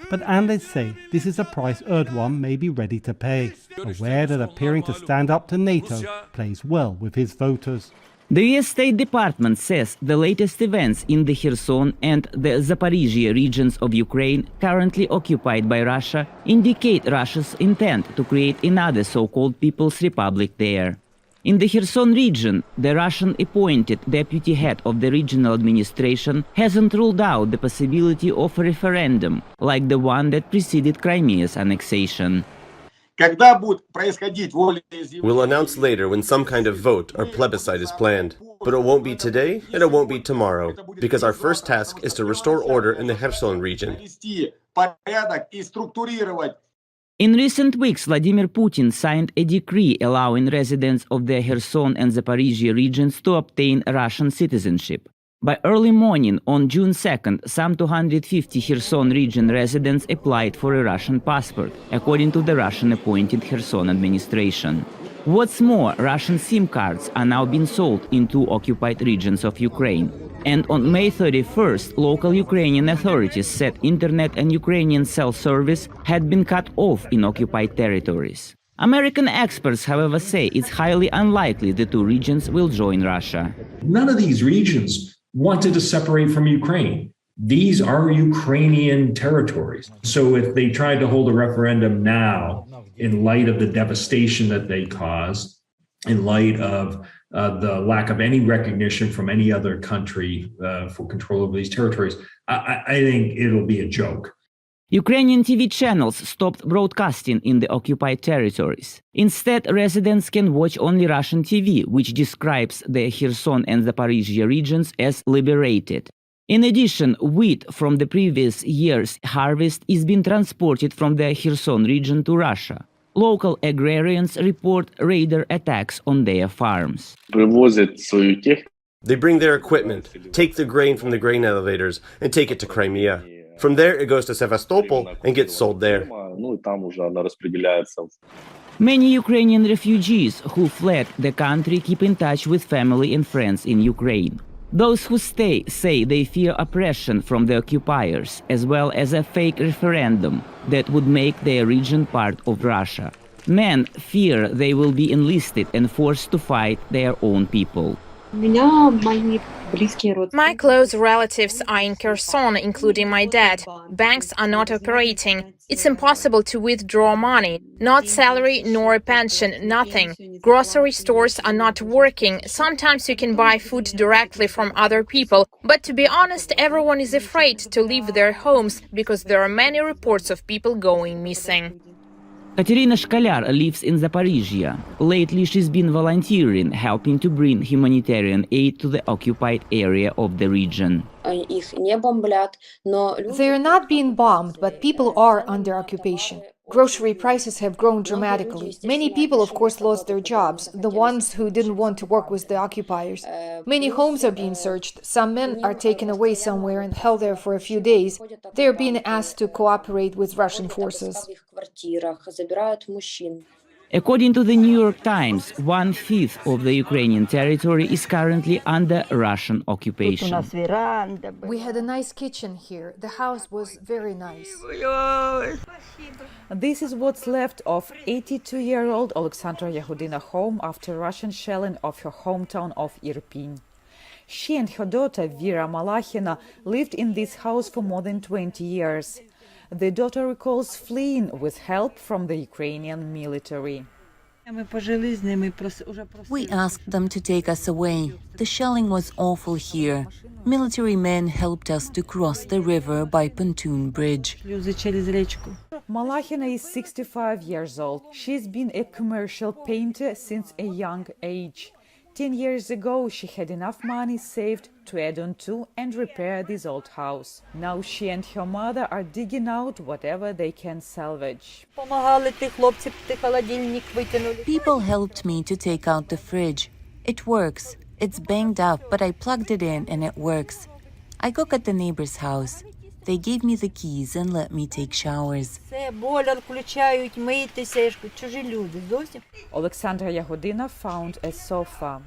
S1: But analysts say this is a price Erdogan may be ready to pay, aware that appearing to stand up to NATO plays well with his voters.
S16: The US State Department says the latest events in the Kherson and the Zaporizhia regions of Ukraine, currently occupied by Russia, indicate Russia's intent to create another so-called People's Republic there. In the Kherson region, the Russian-appointed deputy head of the regional administration hasn't ruled out the possibility of a referendum, like the one that preceded Crimea's annexation.
S20: We'll announce later when some kind of vote or plebiscite is planned. But it won't be today and it won't be tomorrow, because our first task is to restore order in the Kherson region.
S16: In recent weeks, Vladimir Putin signed a decree allowing residents of the Kherson and Zaporizhia regions to obtain Russian citizenship. By early morning on June 2nd, some 250 Kherson region residents applied for a Russian passport, according to the Russian-appointed Kherson administration. What's more, Russian SIM cards are now being sold in two occupied regions of Ukraine. And on May 31st, local Ukrainian authorities said internet and Ukrainian cell service had been cut off in occupied territories. American experts, however, say it's highly unlikely the two regions will join Russia.
S25: None of these regions wanted to separate from Ukraine. These are Ukrainian territories. So if they tried to hold a referendum now, in light of the devastation that they caused, in light of the lack of any recognition from any other country for control over these territories, I think it'll be a joke.
S16: Ukrainian TV channels stopped broadcasting in the occupied territories. Instead, residents can watch only Russian TV, which describes the Kherson and Zaporizhia regions as liberated. In addition, wheat from the previous year's harvest is being transported from the Kherson region to Russia. Local agrarians report raider attacks on their farms.
S20: They bring their equipment, take the grain from the grain elevators, and take it to Crimea. From there, it goes to Sevastopol and gets sold there.
S16: Many Ukrainian refugees who fled the country keep in touch with family and friends in Ukraine. Those who stay say they fear oppression from the occupiers, as well as a fake referendum that would make their region part of Russia. Men fear they will be enlisted and forced to fight their own people.
S2: My close relatives are in Kherson, including my dad. Banks are not operating. It's impossible to withdraw money. Not salary nor pension, nothing. Grocery stores are not working. Sometimes you can buy food directly from other people. But to be honest, everyone is afraid to leave their homes because there are many reports of people going missing.
S16: Katerina Shkalyar lives in Zaporizhia. Lately, she's been volunteering, helping to bring humanitarian aid to the occupied area of the region.
S5: They're not being bombed, but people are under occupation. Grocery prices have grown dramatically. Many people, of course, lost their jobs, the ones who didn't want to work with the occupiers. Many homes are being searched. Some men are taken away somewhere and held there for a few days. They're being asked to cooperate with Russian forces.
S16: According to the New York Times, 1/5 of the Ukrainian territory is currently under Russian occupation.
S5: We had a nice kitchen here. The house was very nice.
S10: This is what's left of 82-year-old Alexandra Yahudina home after Russian shelling of her hometown of Irpin. She and her daughter Vera Malachina lived in this house for more than 20 years. The daughter recalls fleeing with help from the Ukrainian military.
S12: We asked them to take us away. The shelling was awful here. Military men helped us to cross the river by pontoon bridge.
S10: Malachina is 65 years old. She's been a commercial painter since a young age. 10 years ago, she had enough money saved to add on to and repair this old house. Now she and her mother are digging out whatever they can salvage.
S12: People helped me to take out the fridge. It works. It's banged up, but I plugged it in and it works. I cook at the neighbor's house. They gave me the keys and let me take showers.
S10: Alexandra Yahudina found a sofa.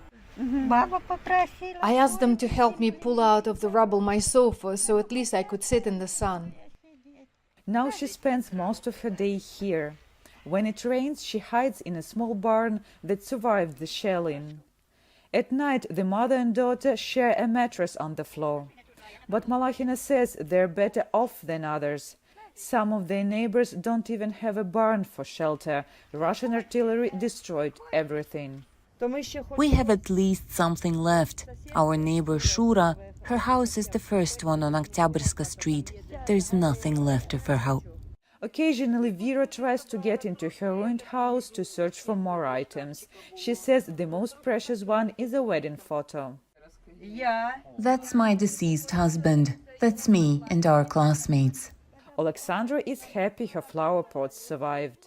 S5: I asked them to help me pull out of the rubble my sofa so at least I could sit in the sun.
S10: Now she spends most of her day here. When it rains, she hides in a small barn that survived the shelling. At night, the mother and daughter share a mattress on the floor. But Malachina says they're better off than others. Some of their neighbors don't even have a barn for shelter. Russian artillery destroyed everything.
S12: We have at least something left. Our neighbor Shura, her house is the first one on Oktyabrska Street. There's nothing left of her house.
S10: Occasionally, Vera tries to get into her ruined house to search for more items. She says the most precious one is a wedding photo.
S12: That's my deceased husband. That's me and our classmates.
S10: Alexandra is happy her flower pots survived.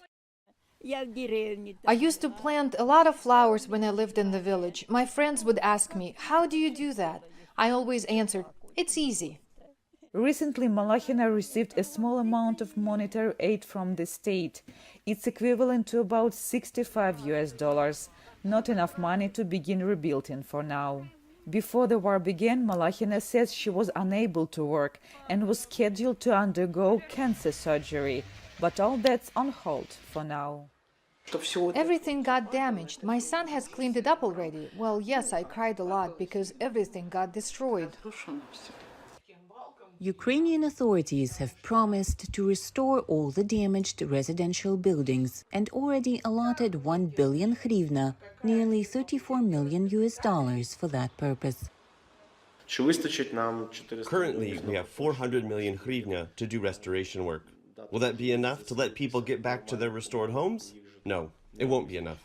S5: I used to plant a lot of flowers when I lived in the village. My friends would ask me, "How do you do that?" I always answered, "It's easy."
S10: Recently, Malachina received a small amount of monetary aid from the state. It's equivalent to about $65. Not enough money to begin rebuilding for now. Before the war began, Malachina says she was unable to work and was scheduled to undergo cancer surgery. But all that's on hold for now.
S5: Everything got damaged. My son has cleaned it up already. Well, yes, I cried a lot because everything got destroyed.
S12: Ukrainian authorities have promised to restore all the damaged residential buildings and already allotted 1 billion hryvnia, nearly $34 million for that purpose.
S20: Currently, we have 400 million hryvnia to do restoration work. Will that be enough to let people get back to their restored homes? No, it won't be enough.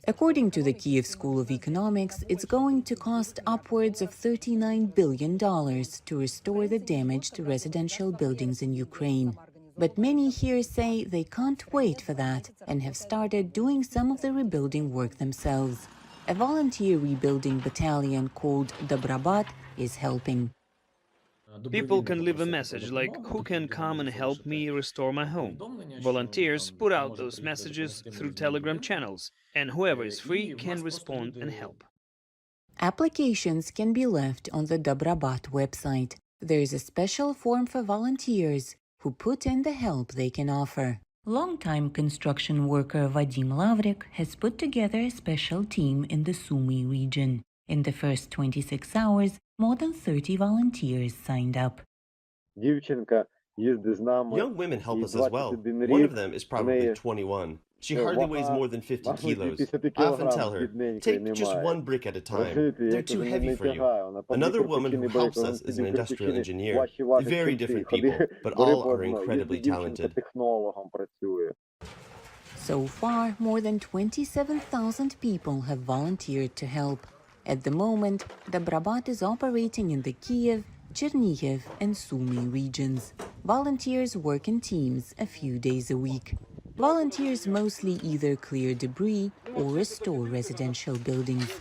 S12: According to the Kyiv School of Economics, it's going to cost upwards of $39 billion to restore the damaged residential buildings in Ukraine. But many here say they can't wait for that and have started doing some of the rebuilding work themselves. A volunteer rebuilding battalion called Dobrobat is helping.
S23: People can leave a message like, "Who can come and help me restore my home?" Volunteers put out those messages through Telegram channels, and whoever is free can respond and help.
S12: Applications can be left on the Dobrobat website. There is a special form for volunteers who put in the help they can offer, Longtime construction worker Vadim Lavrik has put together a special team in the Sumy region. In the first 26 hours, more than 30 volunteers signed up.
S20: Young women help us as well. One of them is probably 21. She hardly weighs more than 50 kilos. I often tell her, take just one brick at a time. They're too heavy for you. Another woman who helps us is an industrial engineer. Very different people, but all are incredibly talented.
S12: So far, more than 27,000 people have volunteered to help. At the moment, Dobrobat is operating in the Kiev, Chernihiv, and Sumy regions. Volunteers work in teams a few days a week. Volunteers mostly either clear debris or restore residential buildings.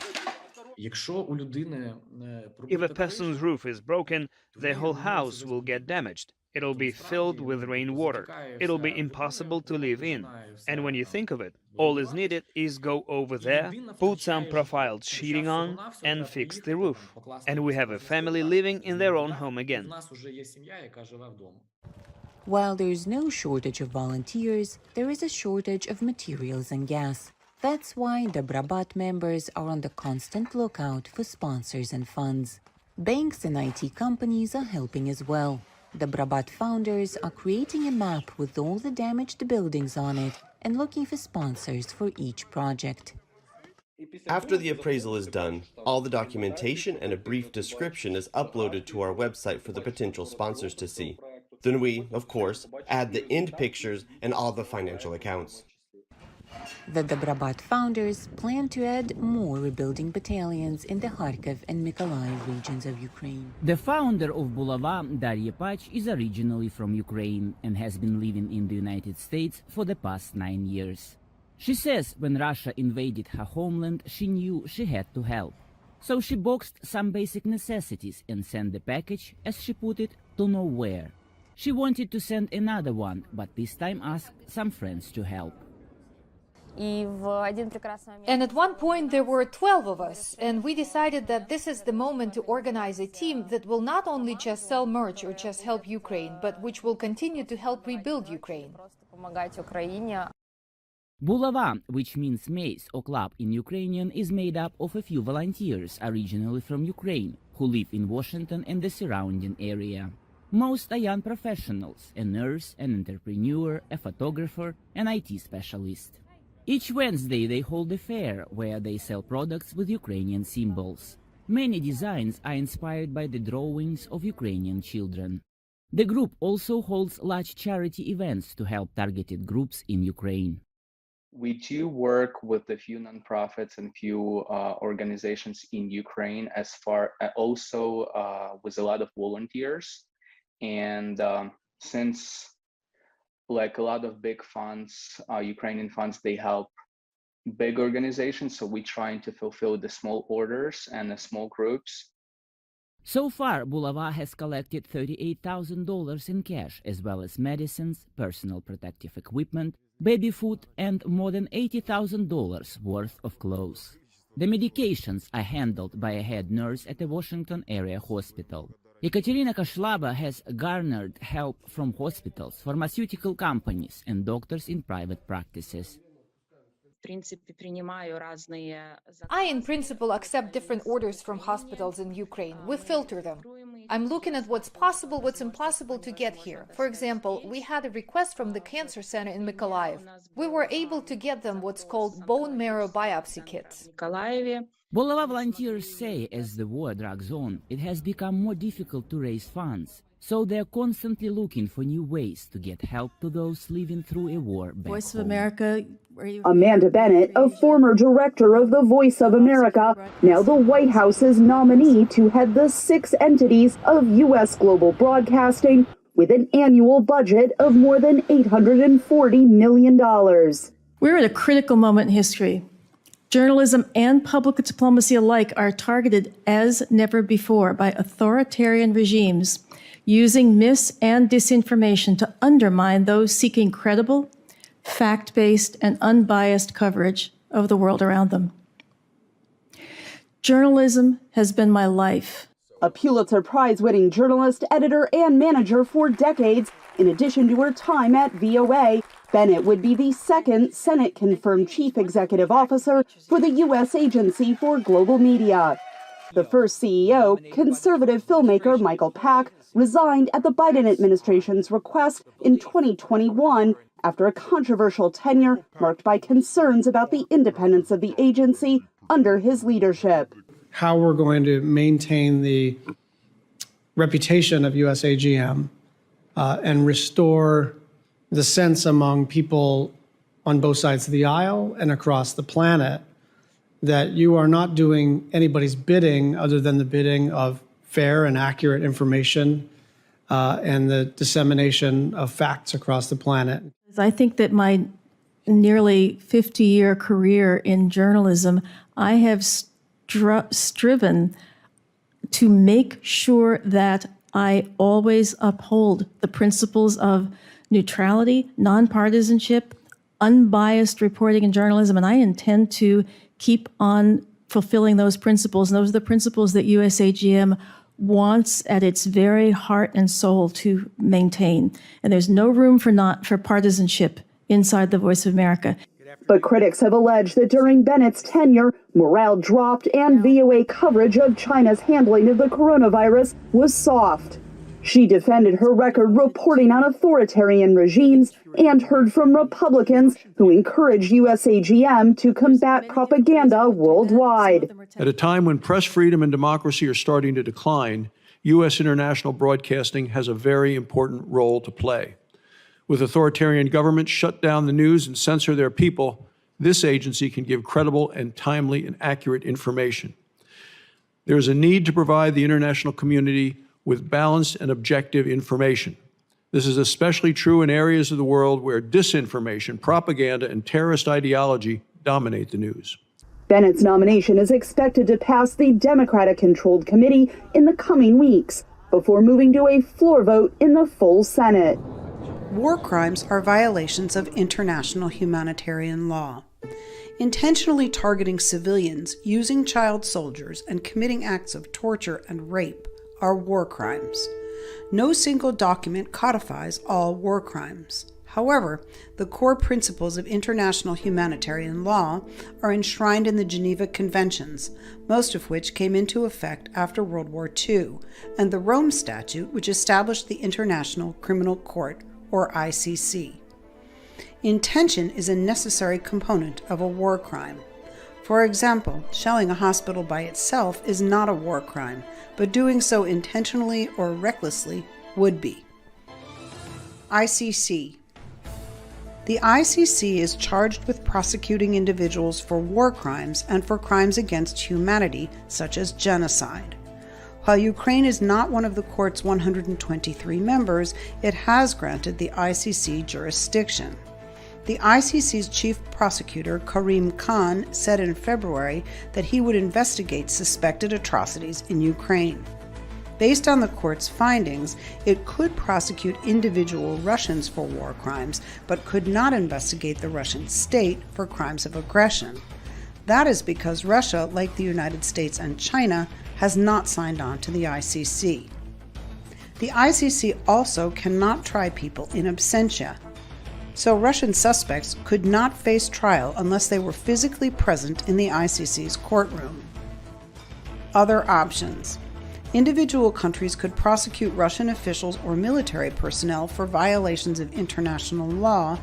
S23: If a person's roof is broken, their whole house will get damaged. It'll be filled with rainwater. It'll be impossible to live in. And when you think of it, all is needed is go over there, put some profiled sheeting on, and fix the roof. And we have a family living in their own home again.
S12: While there is no shortage of volunteers, there is a shortage of materials and gas. That's why Dobrobat members are on the constant lookout for sponsors and funds. Banks and IT companies are helping as well. Dobrobat founders are creating a map with all the damaged buildings on it and looking for sponsors for each project.
S20: After the appraisal is done, all the documentation and a brief description is uploaded to our website for the potential sponsors to see. Then we, of course, add the end pictures and all the financial accounts.
S12: The Dobrobat founders plan to add more rebuilding battalions in the Kharkiv and Mykolaiv regions of Ukraine.
S16: The founder of Bulava, Darya Pach, is originally from Ukraine and has been living in the United States for the past 9 years. She says when Russia invaded her homeland, she knew she had to help. So she boxed some basic necessities and sent the package, as she put it, to nowhere. She wanted to send another one, but this time asked some friends to help.
S5: And at one point there were 12 of us, and we decided that this is the moment to organize a team that will not only just sell merch or just help Ukraine, but which will continue to help rebuild Ukraine.
S16: Bulava, which means maze or club in Ukrainian, is made up of a few volunteers originally from Ukraine who live in Washington and the surrounding area. Most are young professionals, a nurse, an entrepreneur, a photographer, an IT specialist. Each Wednesday they hold a fair where they sell products with Ukrainian symbols. Many designs are inspired by the drawings of Ukrainian children. The group also holds large charity events to help targeted groups in Ukraine.
S4: We do work with a few nonprofits and few organizations in Ukraine, also with a lot of volunteers. And since like a lot of big funds, Ukrainian funds, they help big organizations. So we're trying to fulfill the small orders and the small groups.
S16: So far, Bulava has collected $38,000 in cash, as well as medicines, personal protective equipment, baby food, and more than $80,000 worth of clothes. The medications are handled by a head nurse at the Washington area hospital. Ekaterina Kashlaba has garnered help from hospitals, pharmaceutical companies, and doctors in private practices.
S5: I, in principle, accept different orders from hospitals in Ukraine. We filter them. I'm looking at what's possible, what's impossible to get here. For example, we had a request from the cancer center in Mykolaiv. We were able to get them what's called bone marrow biopsy kits.
S16: Bulava volunteers say as the war drags on, it has become more difficult to raise funds. So they're constantly looking for new ways to get help to those living through a war back
S6: Voice
S16: home.
S6: of America.
S7: Amanda Bennett, a former director of the Voice of America, now the White House's nominee to head the 6 entities of U.S. Global Broadcasting with an annual budget of more than $840 million.
S6: We're at a critical moment in history. Journalism and public diplomacy alike are targeted as never before by authoritarian regimes using mis- and disinformation to undermine those seeking credible, fact-based, and unbiased coverage of the world around them. Journalism has been my life.
S7: A Pulitzer Prize-winning journalist, editor, and manager for decades, in addition to her time at VOA, Bennett would be the second Senate-confirmed chief executive officer for the U.S. Agency for Global Media. The first CEO, conservative filmmaker Michael Pack, resigned at the Biden administration's request in 2021 after a controversial tenure marked by concerns about the independence of the agency under his leadership.
S13: How we're going to maintain the reputation of USAGM and restore the sense among people on both sides of the aisle and across the planet that you are not doing anybody's bidding other than the bidding of fair and accurate information and the dissemination of facts across the planet.
S6: I think that my nearly 50-year career in journalism, I have striven to make sure that I always uphold the principles of neutrality, nonpartisanship, unbiased reporting in journalism, and I intend to keep on fulfilling those principles. And those are the principles that USAGM wants at its very heart and soul to maintain. And there's no room for partisanship inside the Voice of America.
S7: But critics have alleged that during Bennett's tenure, morale dropped and VOA coverage of China's handling of the coronavirus was soft. She defended her record reporting on authoritarian regimes and heard from Republicans who encouraged USAGM to combat propaganda worldwide.
S14: At a time when press freedom and democracy are starting to decline, U.S. international broadcasting has a very important role to play. With authoritarian governments shut down the news and censor their people, this agency can give credible and timely and accurate information. There is a need to provide the international community with balanced and objective information. This is especially true in areas of the world where disinformation, propaganda, and terrorist ideology dominate the news.
S7: Bennett's nomination is expected to pass the Democratic-controlled committee in the coming weeks before moving to a floor vote in the full Senate.
S15: War crimes are violations of international humanitarian law. Intentionally targeting civilians, using child soldiers, and committing acts of torture and rape are war crimes. No single document codifies all war crimes. However, the core principles of international humanitarian law are enshrined in the Geneva Conventions, most of which came into effect after World War II, and the Rome Statute, which established the International Criminal Court, or ICC. Intention is a necessary component of a war crime. For example, shelling a hospital by itself is not a war crime, but doing so intentionally or recklessly would be. ICC. The ICC is charged with prosecuting individuals for war crimes and for crimes against humanity, such as genocide. While Ukraine is not one of the court's 123 members, it has granted the ICC jurisdiction. The ICC's chief prosecutor, Karim Khan, said in February that he would investigate suspected atrocities in Ukraine. Based on the court's findings, it could prosecute individual Russians for war crimes, but could not investigate the Russian state for crimes of aggression. That is because Russia, like the United States and China, has not signed on to the ICC. The ICC also cannot try people in absentia, so Russian suspects could not face trial unless they were physically present in the ICC's courtroom. Other options. Individual countries could prosecute Russian officials or military personnel for violations of international law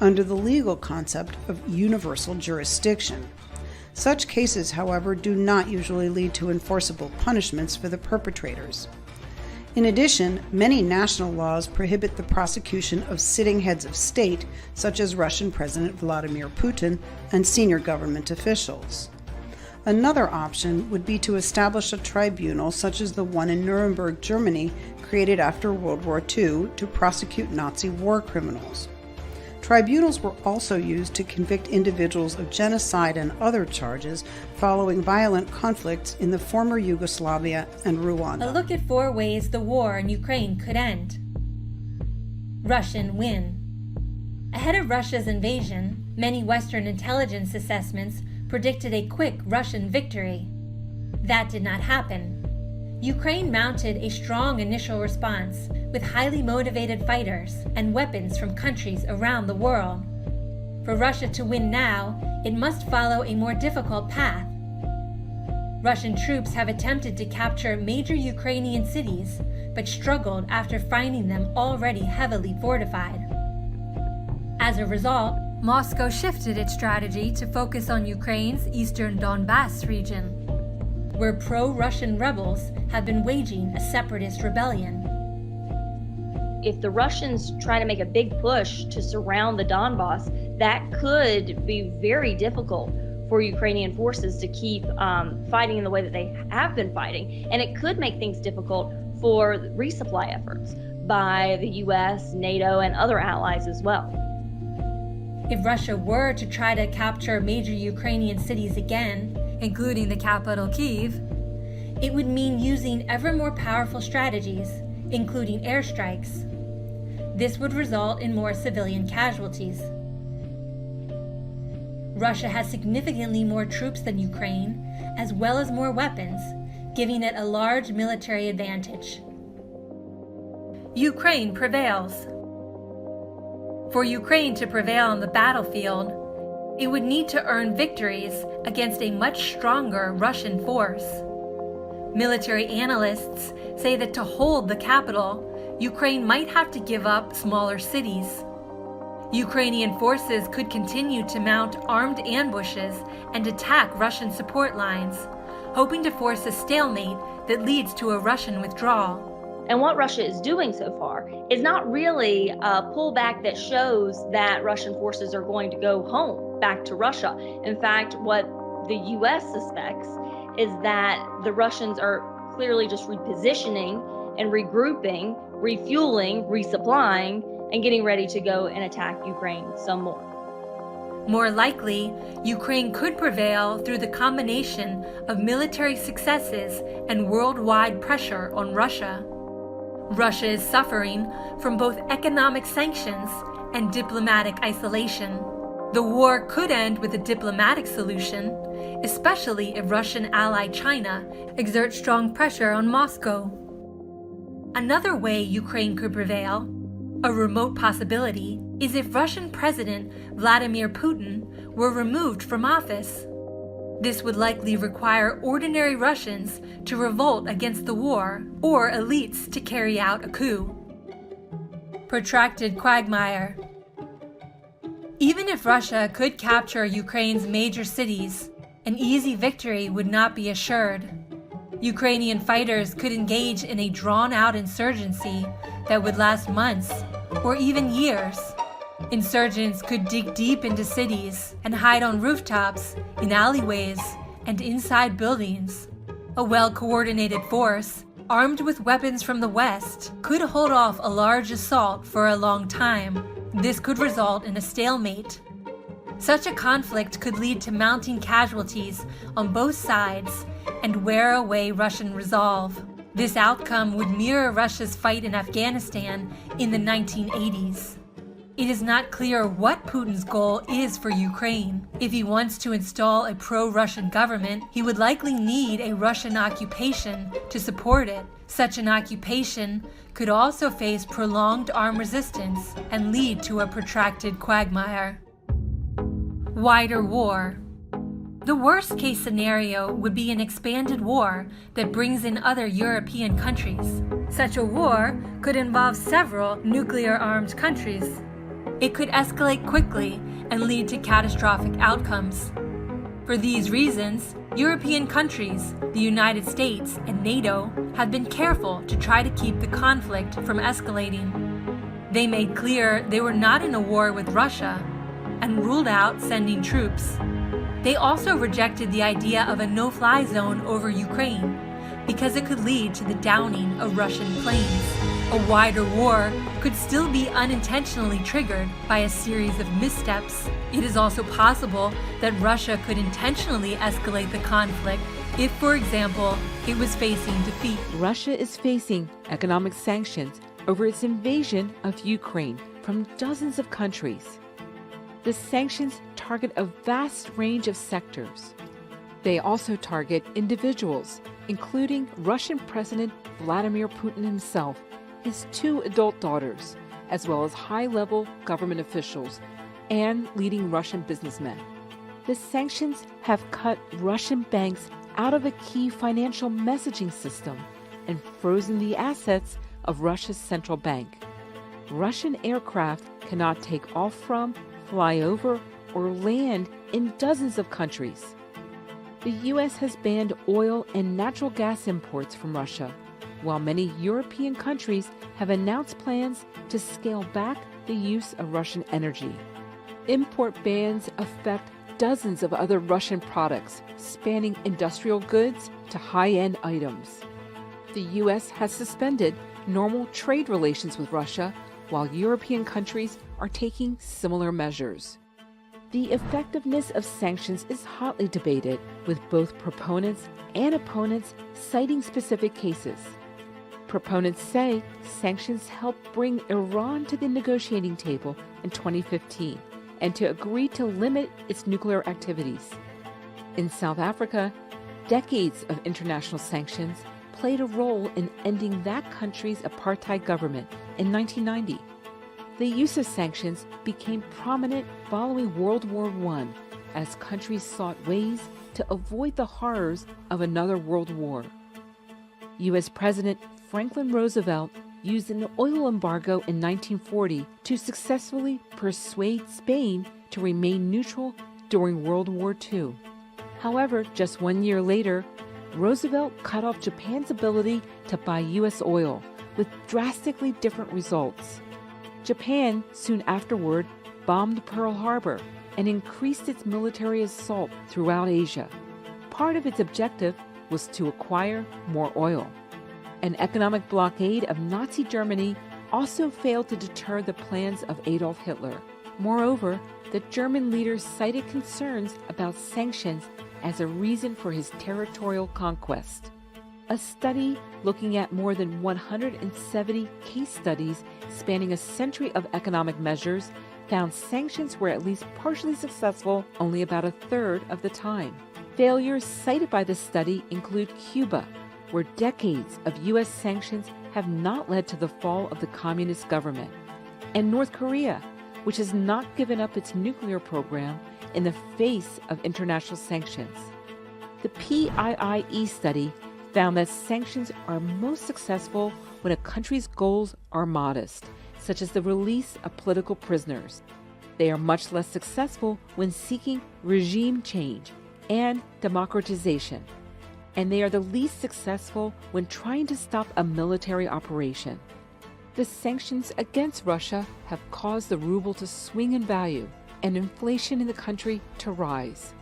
S15: under the legal concept of universal jurisdiction. Such cases, however, do not usually lead to enforceable punishments for the perpetrators. In addition, many national laws prohibit the prosecution of sitting heads of state, such as Russian President Vladimir Putin and senior government officials. Another option would be to establish a tribunal such as the one in Nuremberg, Germany, created after World War II to prosecute Nazi war criminals. Tribunals were also used to convict individuals of genocide and other charges following violent conflicts in the former Yugoslavia and Rwanda.
S17: A look at 4 ways the war in Ukraine could end. Russian win. Ahead of Russia's invasion, many Western intelligence assessments predicted a quick Russian victory. That did not happen. Ukraine mounted a strong initial response with highly motivated fighters and weapons from countries around the world. For Russia to win now, it must follow a more difficult path. Russian troops have attempted to capture major Ukrainian cities, but struggled after finding them already heavily fortified. As a result, Moscow shifted its strategy to focus on Ukraine's eastern Donbass region, where pro-Russian rebels have been waging a separatist rebellion.
S9: If the Russians try to make a big push to surround the Donbass, that could be very difficult for Ukrainian forces to keep fighting in the way that they have been fighting. And it could make things difficult for resupply efforts by the US, NATO, and other allies as well.
S17: If Russia were to try to capture major Ukrainian cities again, including the capital Kyiv, it would mean using ever more powerful strategies, including airstrikes. This would result in more civilian casualties. Russia has significantly more troops than Ukraine, as well as more weapons, giving it a large military advantage. Ukraine prevails. For Ukraine to prevail on the battlefield, it would need to earn victories against a much stronger Russian force. Military analysts say that to hold the capital, Ukraine might have to give up smaller cities. Ukrainian forces could continue to mount armed ambushes and attack Russian support lines, hoping to force a stalemate that leads to a Russian withdrawal.
S9: And what Russia is doing so far is not really a pullback that shows that Russian forces are going to go home, back to Russia. In fact, what the US suspects is that the Russians are clearly just repositioning and regrouping, refueling, resupplying, and getting ready to go and attack Ukraine some more.
S17: More likely, Ukraine could prevail through the combination of military successes and worldwide pressure on Russia. Russia is suffering from both economic sanctions and diplomatic isolation. The war could end with a diplomatic solution, especially if Russian ally China exerts strong pressure on Moscow. Another way Ukraine could prevail, a remote possibility, is if Russian President Vladimir Putin were removed from office. This would likely require ordinary Russians to revolt against the war, or elites to carry out a coup. Protracted quagmire. Even if Russia could capture Ukraine's major cities, an easy victory would not be assured. Ukrainian fighters could engage in a drawn-out insurgency that would last months or even years. Insurgents could dig deep into cities and hide on rooftops, in alleyways, and inside buildings. A well-coordinated force, armed with weapons from the West, could hold off a large assault for a long time. This could result in a stalemate. Such a conflict could lead to mounting casualties on both sides and wear away Russian resolve. This outcome would mirror Russia's fight in Afghanistan in the 1980s. It is not clear what Putin's goal is for Ukraine. If he wants to install a pro-Russian government, he would likely need a Russian occupation to support it. Such an occupation could also face prolonged armed resistance and lead to a protracted quagmire. Wider war. The worst-case scenario would be an expanded war that brings in other European countries. Such a war could involve several nuclear-armed countries. It could escalate quickly and lead to catastrophic outcomes. For these reasons, European countries, the United States, and NATO have been careful to try to keep the conflict from escalating. They made clear they were not in a war with Russia and ruled out sending troops. They also rejected the idea of a no-fly zone over Ukraine because it could lead to the downing of Russian planes. A wider war could still be unintentionally triggered by a series of missteps. It is also possible that Russia could intentionally escalate the conflict if, for example, it was facing defeat.
S11: Russia is facing economic sanctions over its invasion of Ukraine from dozens of countries. The sanctions target a vast range of sectors. They also target individuals, including Russian President Vladimir Putin himself, his 2 adult daughters, as well as high-level government officials and leading Russian businessmen. The sanctions have cut Russian banks out of a key financial messaging system and frozen the assets of Russia's central bank. Russian aircraft cannot take off from, fly over, or land in dozens of countries. The U.S. has banned oil and natural gas imports from Russia, while many European countries have announced plans to scale back the use of Russian energy. Import bans affect dozens of other Russian products, spanning industrial goods to high-end items. The U.S. has suspended normal trade relations with Russia, while European countries are taking similar measures. The effectiveness of sanctions is hotly debated, with both proponents and opponents citing specific cases. Proponents say sanctions helped bring Iran to the negotiating table in 2015 and to agree to limit its nuclear activities. In South Africa, decades of international sanctions played a role in ending that country's apartheid government in 1990. The use of sanctions became prominent following World War I as countries sought ways to avoid the horrors of another world war. U.S. President Franklin Roosevelt used an oil embargo in 1940 to successfully persuade Spain to remain neutral during World War II. However, just 1 year later, Roosevelt cut off Japan's ability to buy U.S. oil, with drastically different results. Japan soon afterward bombed Pearl Harbor and increased its military assault throughout Asia. Part of its objective was to acquire more oil. An economic blockade of Nazi Germany also failed to deter the plans of Adolf Hitler. Moreover, the German leader cited concerns about sanctions as a reason for his territorial conquest. A study looking at more than 170 case studies spanning a century of economic measures found sanctions were at least partially successful only about a third of the time. Failures cited by the study include Cuba, where decades of U.S. sanctions have not led to the fall of the communist government, and North Korea, which has not given up its nuclear program in the face of international sanctions. The PIIE study found that sanctions are most successful when a country's goals are modest, such as the release of political prisoners. They are much less successful when seeking regime change and democratization. And they are the least successful when trying to stop a military operation. The sanctions against Russia have caused the ruble to swing in value and inflation in the country to rise.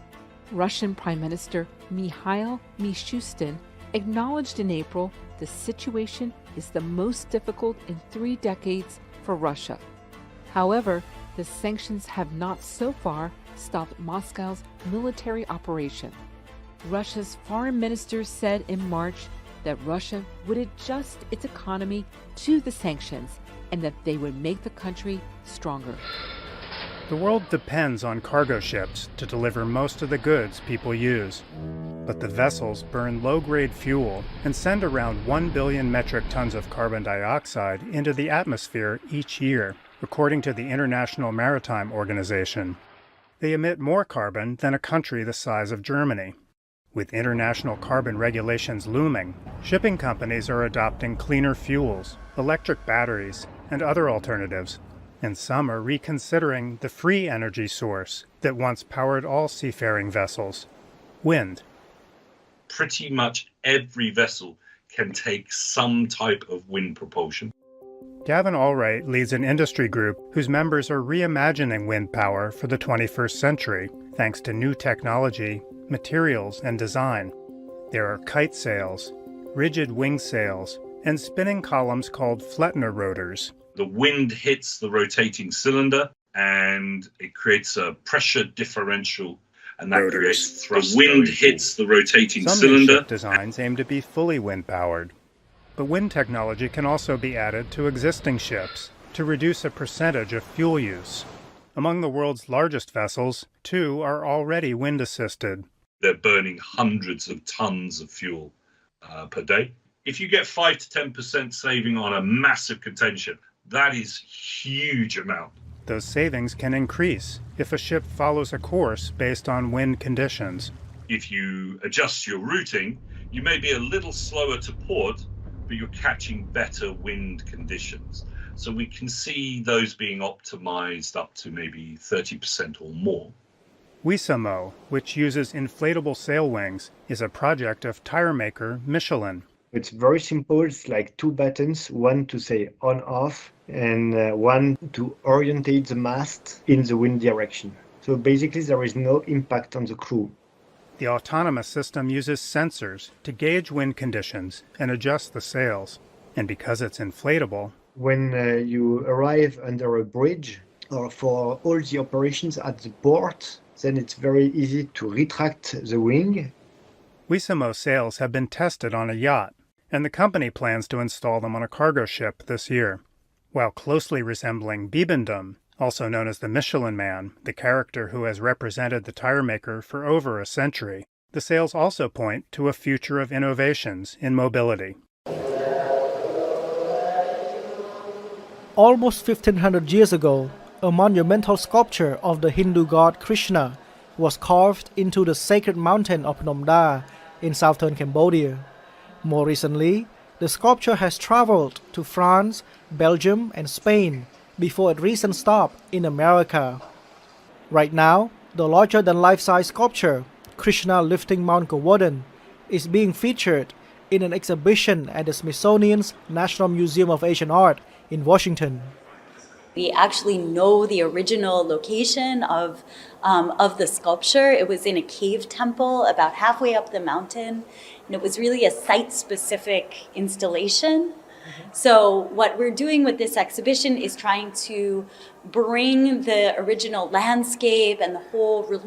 S11: Russian Prime Minister Mikhail Mishustin acknowledged in April the situation is the most difficult in 3 decades for Russia. However, the sanctions have not so far stopped Moscow's military operation. Russia's foreign minister said in March that Russia would adjust its economy to the sanctions and that they would make the country stronger.
S18: The world depends on cargo ships to deliver most of the goods people use. But the vessels burn low-grade fuel and send around 1 billion metric tons of carbon dioxide into the atmosphere each year, according to the International Maritime Organization. They emit more carbon than a country the size of Germany. With international carbon regulations looming, shipping companies are adopting cleaner fuels, electric batteries, and other alternatives. And some are reconsidering the free energy source that once powered all seafaring vessels: wind.
S19: Pretty much every vessel can take some type of wind propulsion.
S18: Gavin Allwright leads an industry group whose members are reimagining wind power for the 21st century, thanks to new technology, materials, and design. There are kite sails, rigid wing sails, and spinning columns called Flettner rotors.
S19: The wind hits the rotating cylinder and it creates a pressure differential, and that creates thrust. The wind hits the rotating cylinder.
S18: Some ship designs aim to be fully wind-powered. But wind technology can also be added to existing ships to reduce a percentage of fuel use. Among the world's largest vessels, 2 are already wind-assisted.
S19: They're burning hundreds of tons of fuel per day. If you get 5 to 10% saving on a massive contention, that is huge amount.
S18: Those savings can increase if a ship follows a course based on wind conditions.
S19: If you adjust your routing, you may be a little slower to port, but you're catching better wind conditions. So we can see those being optimized up to maybe 30% or more.
S18: Wissamo, which uses inflatable sail wings, is a project of tire maker Michelin.
S3: It's very simple. It's like two buttons, one to say on off and one to orientate the mast in the wind direction. So basically there is no impact on the crew.
S18: The autonomous system uses sensors to gauge wind conditions and adjust the sails. And because it's inflatable,
S3: when you arrive under a bridge or for all the operations at the port, then it's very easy to retract the wing.
S18: Wissamo sails have been tested on a yacht, and the company plans to install them on a cargo ship this year. While closely resembling Bibendum, also known as the Michelin Man, the character who has represented the tire maker for over a century, the sails also point to a future of innovations in mobility.
S8: Almost 1500 years ago, a monumental sculpture of the Hindu god Krishna was carved into the sacred mountain of Phnom Da in southern Cambodia. More recently, the sculpture has traveled to France, Belgium, and Spain before its recent stop in America. Right now, the larger-than-life-size sculpture, Krishna lifting Mount Govardhan, is being featured in an exhibition at the Smithsonian's National Museum of Asian Art in Washington.
S21: We actually know the original location of the sculpture. It was in a cave temple about halfway up the mountain, and it was really a site-specific installation. So what we're doing with this exhibition is trying to bring the original landscape and the whole